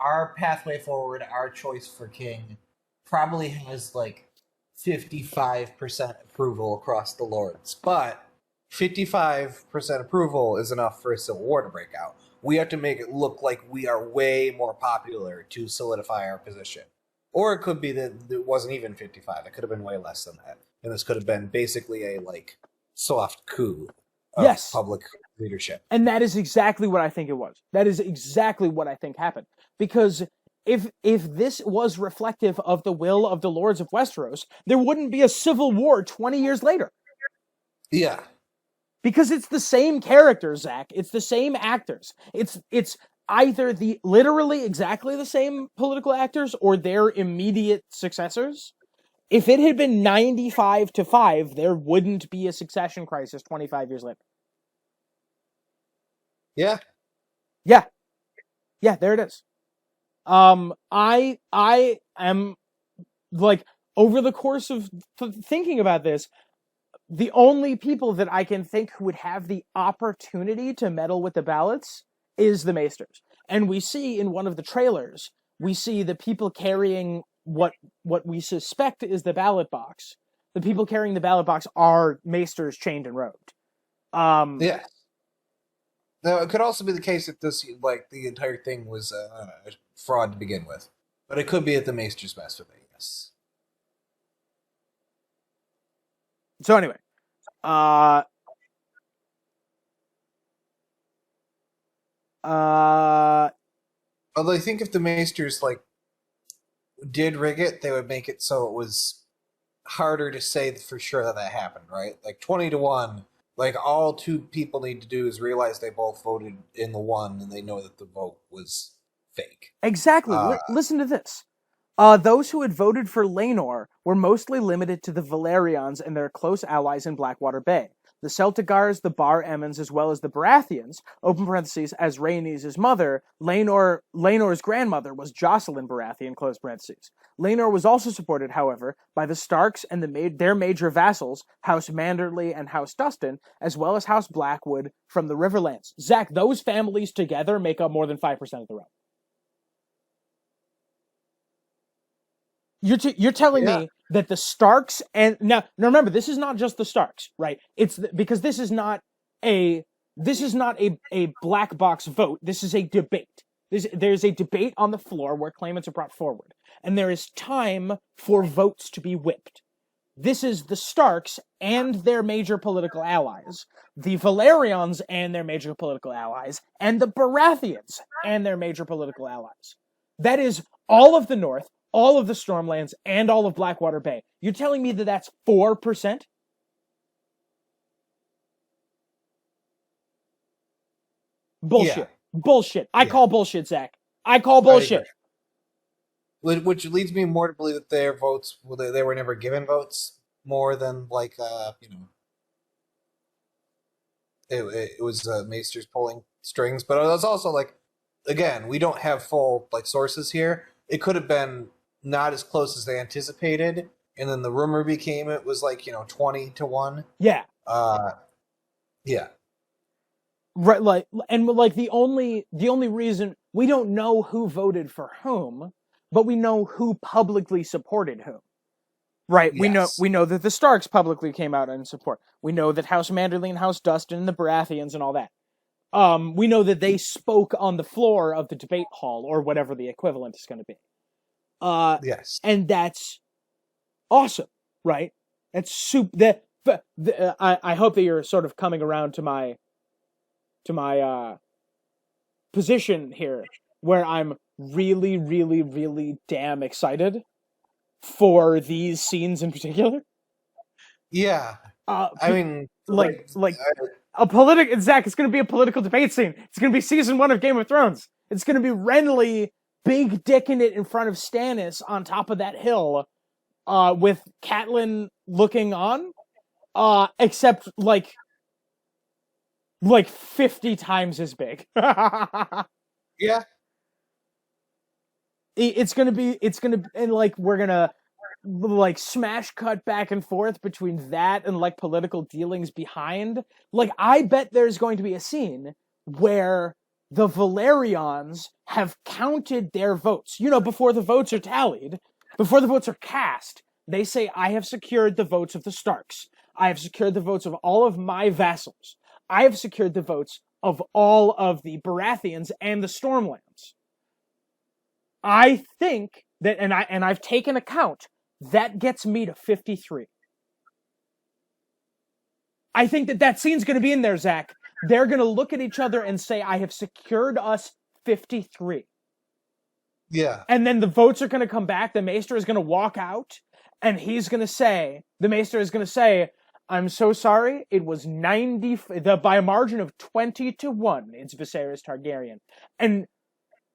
our pathway forward, our choice for king probably has 55% approval across the lords. But 55% approval is enough for a civil war to break out. We have to make it look like we are way more popular to solidify our position. Or it could be that it wasn't even 55. It could have been way less than that. And this could have been basically a soft coup of public leadership. And that is exactly what I think it was. That is exactly what I think happened. Because if this was reflective of the will of the Lords of Westeros, there wouldn't be a civil war 20 years later. Yeah. Because it's the same characters, Zach. It's the same actors. It's either literally exactly the same political actors or their immediate successors. If it had been 95-5, there wouldn't be a succession crisis 25 years later. Yeah. Yeah. Yeah, there it is. I am over the course of thinking about this, the only people that I can think who would have the opportunity to meddle with the ballots is the Maesters. And we see in one of the trailers, we see the people carrying what we suspect is the ballot box. The people carrying the ballot box are maesters chained and robed. Yeah. Now, it could also be the case that this, like, the entire thing was a fraud to begin with. But it could be at the Maester's mess with it, yes. So anyway, although I think if the Maesters, like, did rig it, they would make it so it was harder to say for sure that happened, right? Like 20-1, like all two people need to do is realize they both voted in the one and they know that the vote was fake. Exactly. Listen to this. Those who had voted for Rhaenyra were mostly limited to the Valerians and their close allies in Blackwater Bay. The Celtigars, the Bar Emmons, as well as the Baratheons, open parentheses, as Rhaenys' mother, Rhaenyra's grandmother was Jocelyn Baratheon, close parentheses. Rhaenyra was also supported, however, by the Starks and their major vassals, House Manderley and House Dustin, as well as House Blackwood from the Riverlands. Zach, those families together make up more than 5% of the realm. You're telling me that the Starks and now remember, this is not just the Starks, right? It's because this is not a black box vote. This is a debate. There's a debate on the floor where claimants are brought forward, and there is time for votes to be whipped. This is the Starks and their major political allies, the Valerians and their major political allies, and the Baratheons and their major political allies. That is all of the North, all of the Stormlands, and all of Blackwater Bay. You're telling me that that's 4%? Bullshit. Yeah. Bullshit. I call bullshit, Zach. I call bullshit. Which leads me more to believe that their votes, they were never given votes, more than, like, it was Maesters pulling strings. But it was also, like, again, we don't have full, like, sources here. It could have been not as close as they anticipated, and then the rumor became it was, like, 20-1. Yeah. Yeah. Right, like, and like the only reason we don't know who voted for whom, but we know who publicly supported whom. Right, yes. we know that the Starks publicly came out in support. We know that House Manderley and House Dustin and the Baratheons and all that. We know that they spoke on the floor of the debate hall or whatever the equivalent is going to be. Yes, and that's awesome, right? That's super. I hope that you're sort of coming around to my position here, where I'm really, really, really damn excited for these scenes in particular. Yeah, I mean, like a political Zach. It's going to be a political debate scene. It's going to be season 1 of Game of Thrones. It's going to be Renly big dicking it in front of Stannis on top of that hill, with Catelyn looking on, except like 50 times as big. Yeah. It's gonna and like we're gonna like smash cut back and forth between that and like political dealings behind. Like, I bet there's going to be a scene where the Valerians have counted their votes. Before the votes are tallied, before the votes are cast, they say, I have secured the votes of the Starks. I have secured the votes of all of my vassals. I have secured the votes of all of the Baratheons and the Stormlands. I think that, and I've taken account, that gets me to 53. I think that scene's going to be in there, Zach. They're going to look at each other and say, I have secured us 53. Yeah. And then the votes are going to come back. The Maester is going to walk out, and the Maester is going to say, I'm so sorry, it was 90, by a margin of 20-1, it's Viserys Targaryen. And,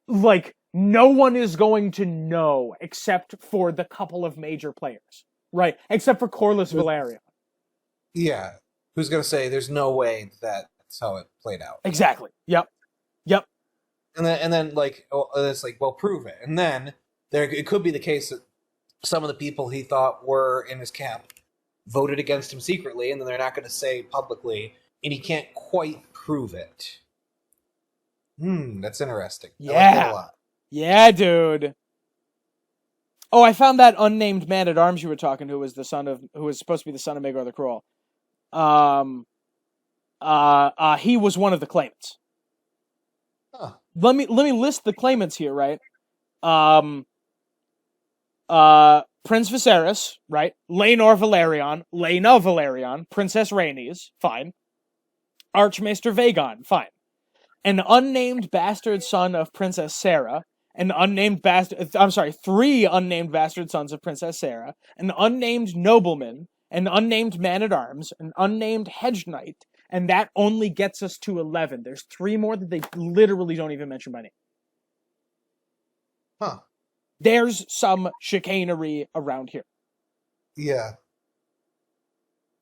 like, no one is going to know except for the couple of major players, right? Except for Corlys Velaryon. Yeah. Who's going to say there's no way that's how it played out? Exactly. Yep. And then like, it's like, well, prove it. And then it could be the case that some of the people he thought were in his camp voted against him secretly, and then they're not going to say publicly, and he can't quite prove it. That's interesting. I like that Yeah. a lot. Yeah, dude. Oh, I found that unnamed man at arms you were talking to who was supposed to be the son of Maegor the Cruel. He was one of the claimants. Huh. Let me list the claimants here, right? Prince Viserys, right? Laenor Valerion, Princess Rhaenys, fine. Archmaester Vaegon, fine. An unnamed bastard son of Princess Sarah, three unnamed bastard sons of Princess Sarah, an unnamed nobleman, an unnamed man-at-arms, an unnamed hedge knight, and that only gets us to 11. There's 3 more that they literally don't even mention by name. Huh. There's some chicanery around here. Yeah.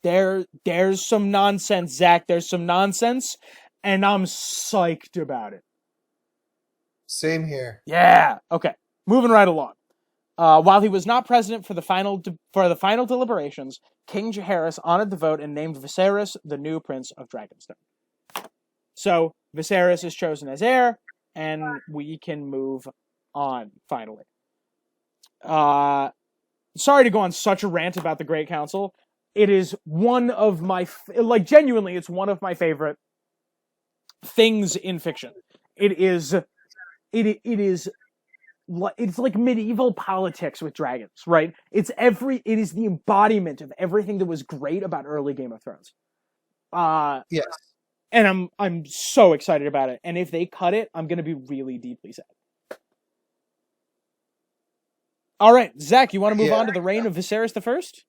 There's some nonsense, Zach. There's some nonsense, and I'm psyched about it. Same here. Yeah. Okay. Moving right along. While he was not president for the final deliberations, King Jiharis honored the vote and named Viserys the new Prince of Dragonstone. So Viserys is chosen as heir, and we can move on finally. Sorry to go on such a rant about the Great Council. It is one of my genuinely, it's one of my favorite things in fiction. It's like medieval politics with dragons, right? It is the embodiment of everything that was great about early Game of Thrones. Yes. And I'm so excited about it. And if they cut it, I'm gonna be really deeply sad. All right, Zach, you want to move on to the reign of Viserys the First?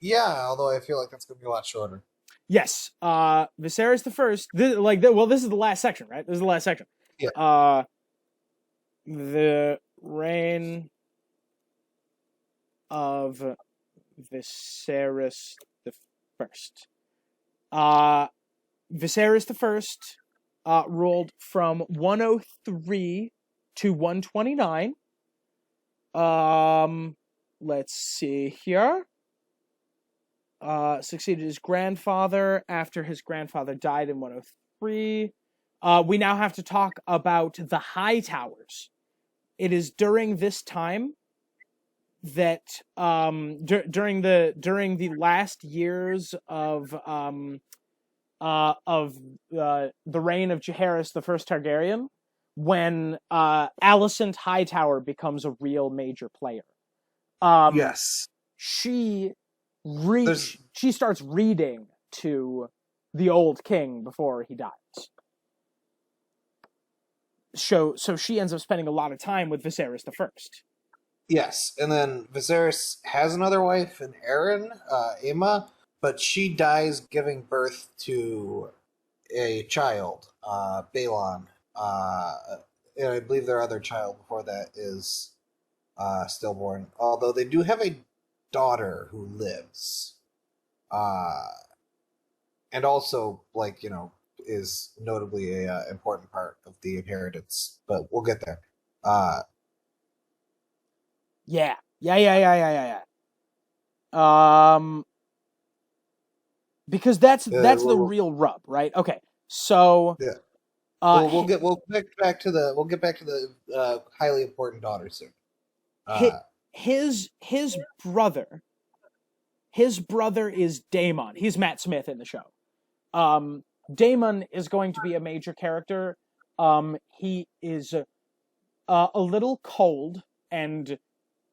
Yeah, although I feel like that's gonna be a lot shorter. Yes, Viserys the First. This is the last section, right? This is the last section. Yeah. The reign of Viserys the First. Viserys the First ruled from 103 to 129. Let's see here. Succeeded his grandfather after his grandfather died in 103. We now have to talk about the High Towers. It is during this time that during the last years of the reign of Jiharis the First Targaryen, when Alicent Hightower becomes a real major player. Yes. She starts reading to the old king before he dies. So she ends up spending a lot of time with Viserys the First. Yes, and then Viserys has another wife, an Aeron, Aemma, but she dies giving birth to a child, Balon. And I believe their other child before that is stillborn. Although they do have a daughter who lives. And also, is notably a important part of the inheritance. But we'll get there. Yeah. Because that's the real rub, right? Okay, so yeah. We'll get back to the highly important daughter soon. His brother is Damon. He's Matt Smith in the show. Damon is going to be a major character. He is a little cold, and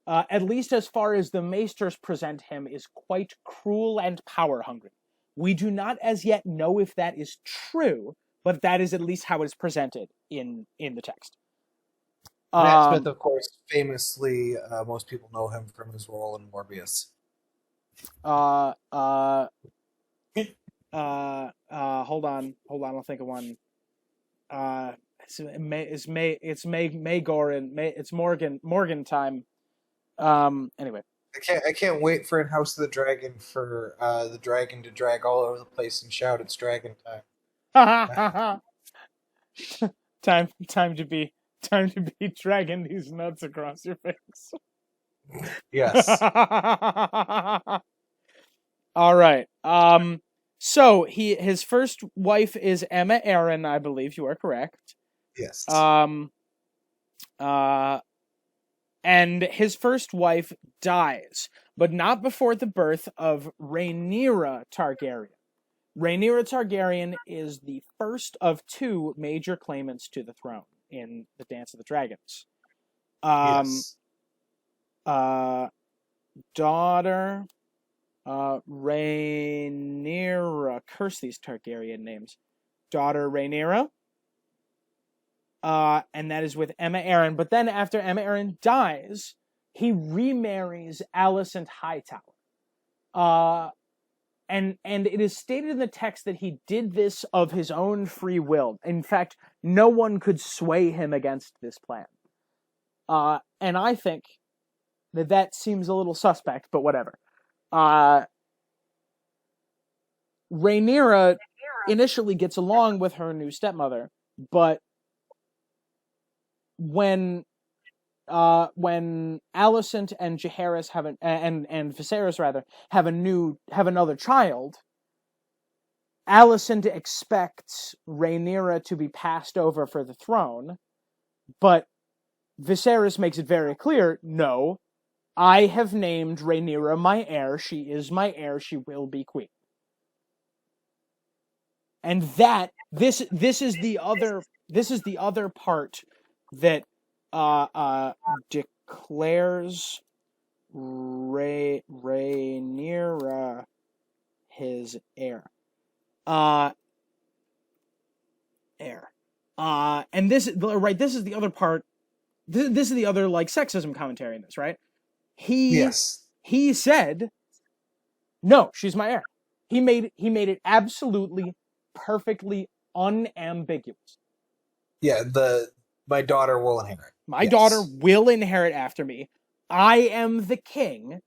at least as far as the Maesters present him, is quite cruel and power hungry. We do not as yet know if that is true, but that is at least how it's presented in the text. Matt Smith, of course, famously, most people know him from his role in Morbius. Hold on, I'll think of one. It's Maegor and it's Morgan time. Anyway. I can't wait for in House of the Dragon for the dragon to drag all over the place and shout, "It's dragon time!" time to be dragging these nuts across your face. Yes. All right. So his first wife is Emma Arryn, I believe you are correct. Yes. And his first wife dies, but not before the birth of Rhaenyra Targaryen. Rhaenyra Targaryen is the first of two major claimants to the throne in the Dance of the Dragons. Yes. Daughter, Rhaenyra. Curse these Targaryen names. Daughter Rhaenyra. And that is with Emma Arryn. But then after Emma Arryn dies, he remarries Alicent Hightower. And it is stated in the text that he did this of his own free will. In fact, no one could sway him against this plan. And I think that seems a little suspect, but whatever. Rhaenyra initially gets along with her new stepmother, but when Alicent and Jiharis and Viserys rather have another child, Alicent expects Rhaenyra to be passed over for the throne, but Viserys makes it very clear, no, I have named Rhaenyra my heir. She is my heir. She will be queen. And this is the other part that declares Rhaenyra his heir. And this is the other part. This is the other like sexism commentary in this, right? He said, no, she's my heir. He made it absolutely perfectly unambiguous. Yeah, my daughter will inherit. My daughter will inherit after me. I am the king.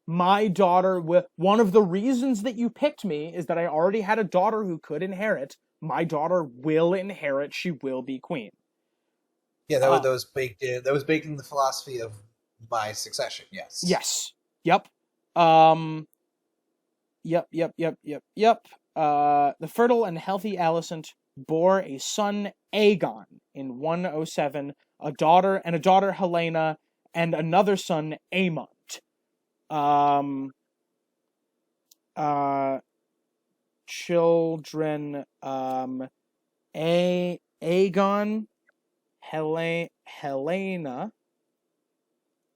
My daughter will. One of the reasons that you picked me is that I already had a daughter who could inherit. My daughter will inherit. She will be queen. Yeah, that was baked in. That was baked in the philosophy of my succession. Yes. Yes. Yep. Yep. The fertile and healthy Alicent bore a son, Aegon, in 107, a daughter Helena, and another son, Aemont. Children, Aegon, Helena,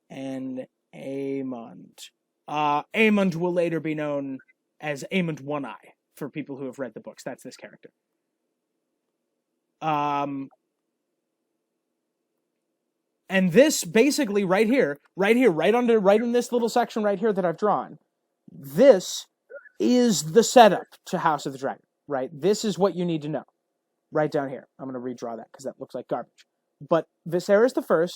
and Aemond. Aemond will later be known as Aemond One Eye for people who have read the books. That's this character. And this basically right in this little section right here that I've drawn, this is the setup to House of the Dragon, right? This is what you need to know. Right down here. I'm going to redraw that because that looks like garbage. But Viserys I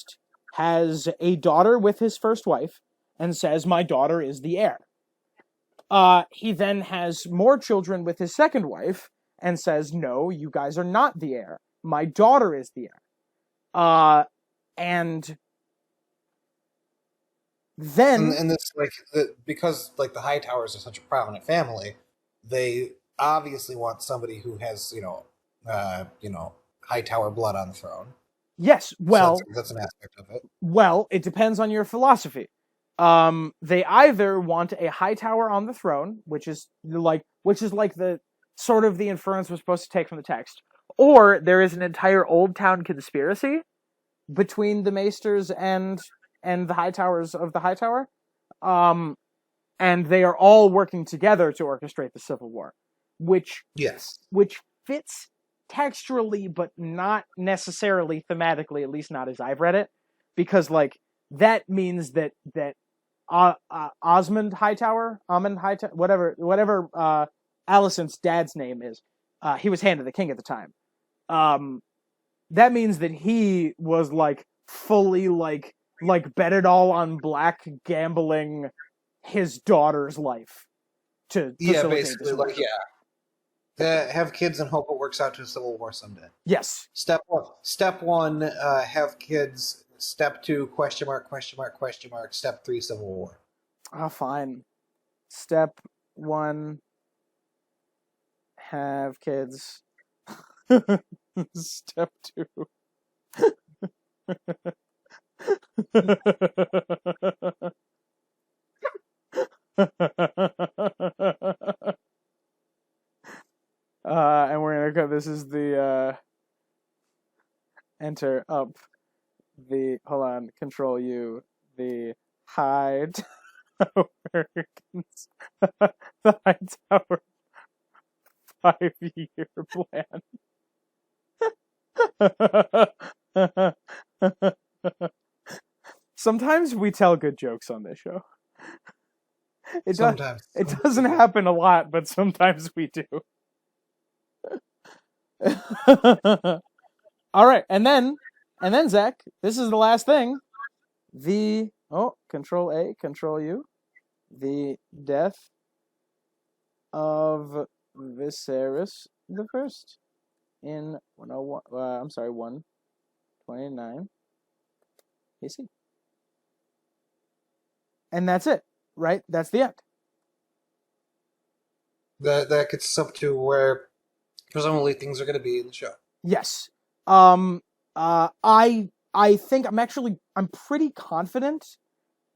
has a daughter with his first wife and says, my daughter is the heir. He then has more children with his second wife and says, no, you guys are not the heir. My daughter is the heir. And then... And this, because the Hightowers are such a prominent family, they obviously want somebody who has, Hightower blood on the throne. Yes, well... So that's an aspect of it. Well, it depends on your philosophy. They either want a Hightower on the throne, which is like the sort of the inference we're supposed to take from the text, or there is an entire Old Town conspiracy between the Maesters and the Hightowers of the Hightower, and they are all working together to orchestrate the Civil War, which fits textually, but not necessarily thematically, at least not as I've read it, because that means that Amon Hightower, whatever Alicent's dad's name is, he was Hand of the King at the time. That means that he was fully bet it all on black, gambling his daughter's life to facilitate this war. Have kids and hope it works out to a civil war someday. Yes. Step one, have kids. Step 2, question mark. Step 3, civil war. Fine. Step 1, have kids. Step 2. And we're gonna go. This is the enter up the. Hold on, Control U. The high tower. The high tower 5-year plan. Sometimes we tell good jokes on this show. Sometimes. It doesn't happen a lot, but sometimes we do. All right, and then Zach, this is the last thing. Control A, Control U. The death of Viserys the First in 101. I'm sorry, 129. AC. And that's it, right? That's the end. That gets us up to where presumably things are going to be in the show. Yes. I think I'm pretty confident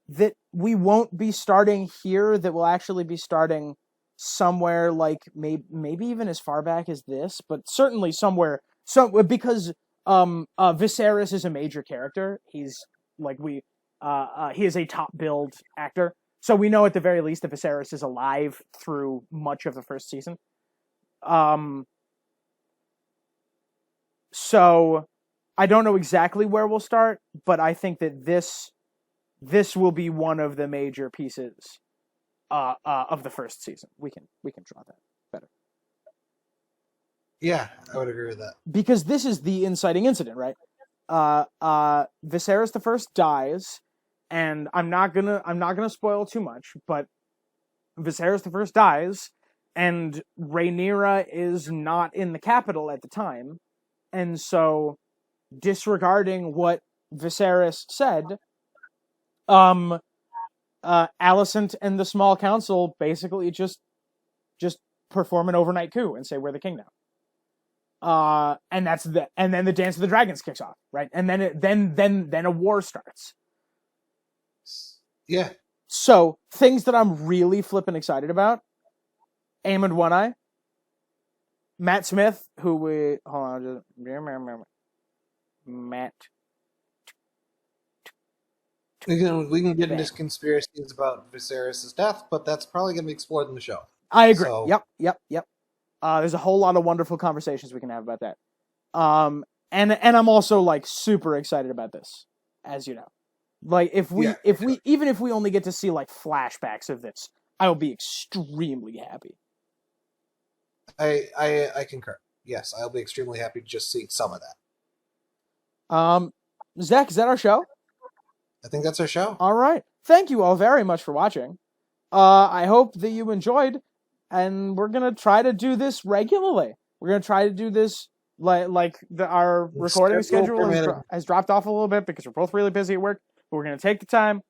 that we won't be starting here, that we'll actually be starting somewhere like maybe even as far back as this, but certainly somewhere because Viserys is a major character. He's like he is a top build actor. So we know at the very least that Viserys is alive through much of the first season. So I don't know exactly where we'll start, but I think that this will be one of the major pieces of the first season. We can draw that better. Yeah, I would agree with that. Because this is the inciting incident, right? Viserys the First dies, and I'm not gonna spoil too much, but Viserys the First dies, and Rhaenyra is not in the capital at the time, and so disregarding what Viserys said, Alicent and the small council basically just perform an overnight coup and say we're the king now. And then the Dance of the Dragons kicks off, right? And then a war starts. Yeah. So things that I'm really flippin' excited about: Aemond One Eye, Matt Smith, who we Matt. We can get into conspiracies about Viserys' death, but that's probably going to be explored in the show. I agree. So. Yep. There's a whole lot of wonderful conversations we can have about that. And I'm also like super excited about this, as you know. Like if we only get to see like flashbacks of this, I will be extremely happy. I concur. Yes, I'll be extremely happy just seeing some of that. Zach, is that our show? I think that's our show. All right. Thank you all very much for watching. I hope that you enjoyed, and we're gonna try to do this regularly. We're gonna try to do this our recording schedule has dropped off a little bit because we're both really busy at work. But we're gonna take the time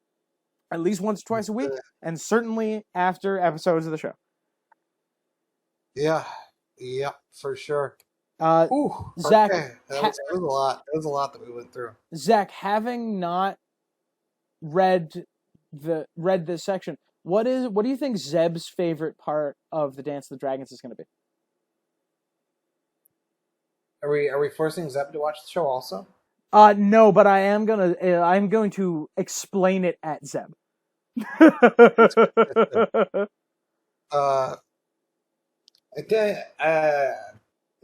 at least once or twice a week, and certainly after episodes of the show. Yeah, for sure. Zach, okay. That was a lot. That was a lot that we went through. Zach, having not read this section, what do you think Zeb's favorite part of the Dance of the Dragons is going to be? Are we forcing Zeb to watch the show also? No, but I'm going to explain it at Zeb. I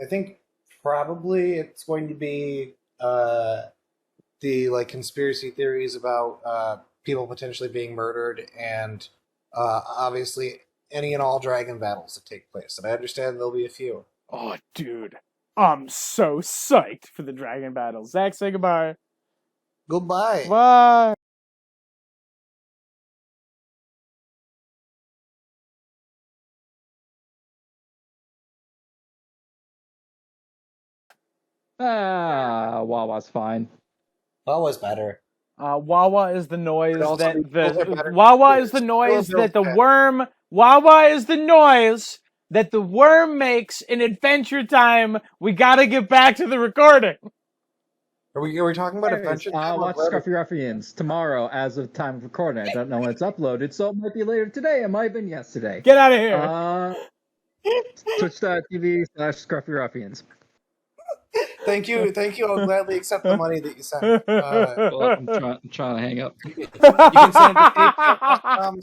think probably it's going to be the conspiracy theories about people potentially being murdered, and obviously any and all dragon battles that take place. And I understand there'll be a few. Oh, dude, I'm so psyched for the dragon battles. Zach, say goodbye. Goodbye. Bye. Wawa's fine. Wawa's better. Wawa is the noise that the Wawa is the noise that the worm. Wawa is the noise that the worm makes in Adventure Time. We gotta get back to the recording. Are we talking about Adventure Time? Watch Scruffy Ruffians tomorrow as of time of recording. I don't know when it's uploaded, so it might be later today. It might have been yesterday. Get out of here. Twitch.tv/Scruffy Ruffians. Thank you. I'll gladly accept the money that you sent. Well, I'm trying to hang up. You can send it to PayPal.com/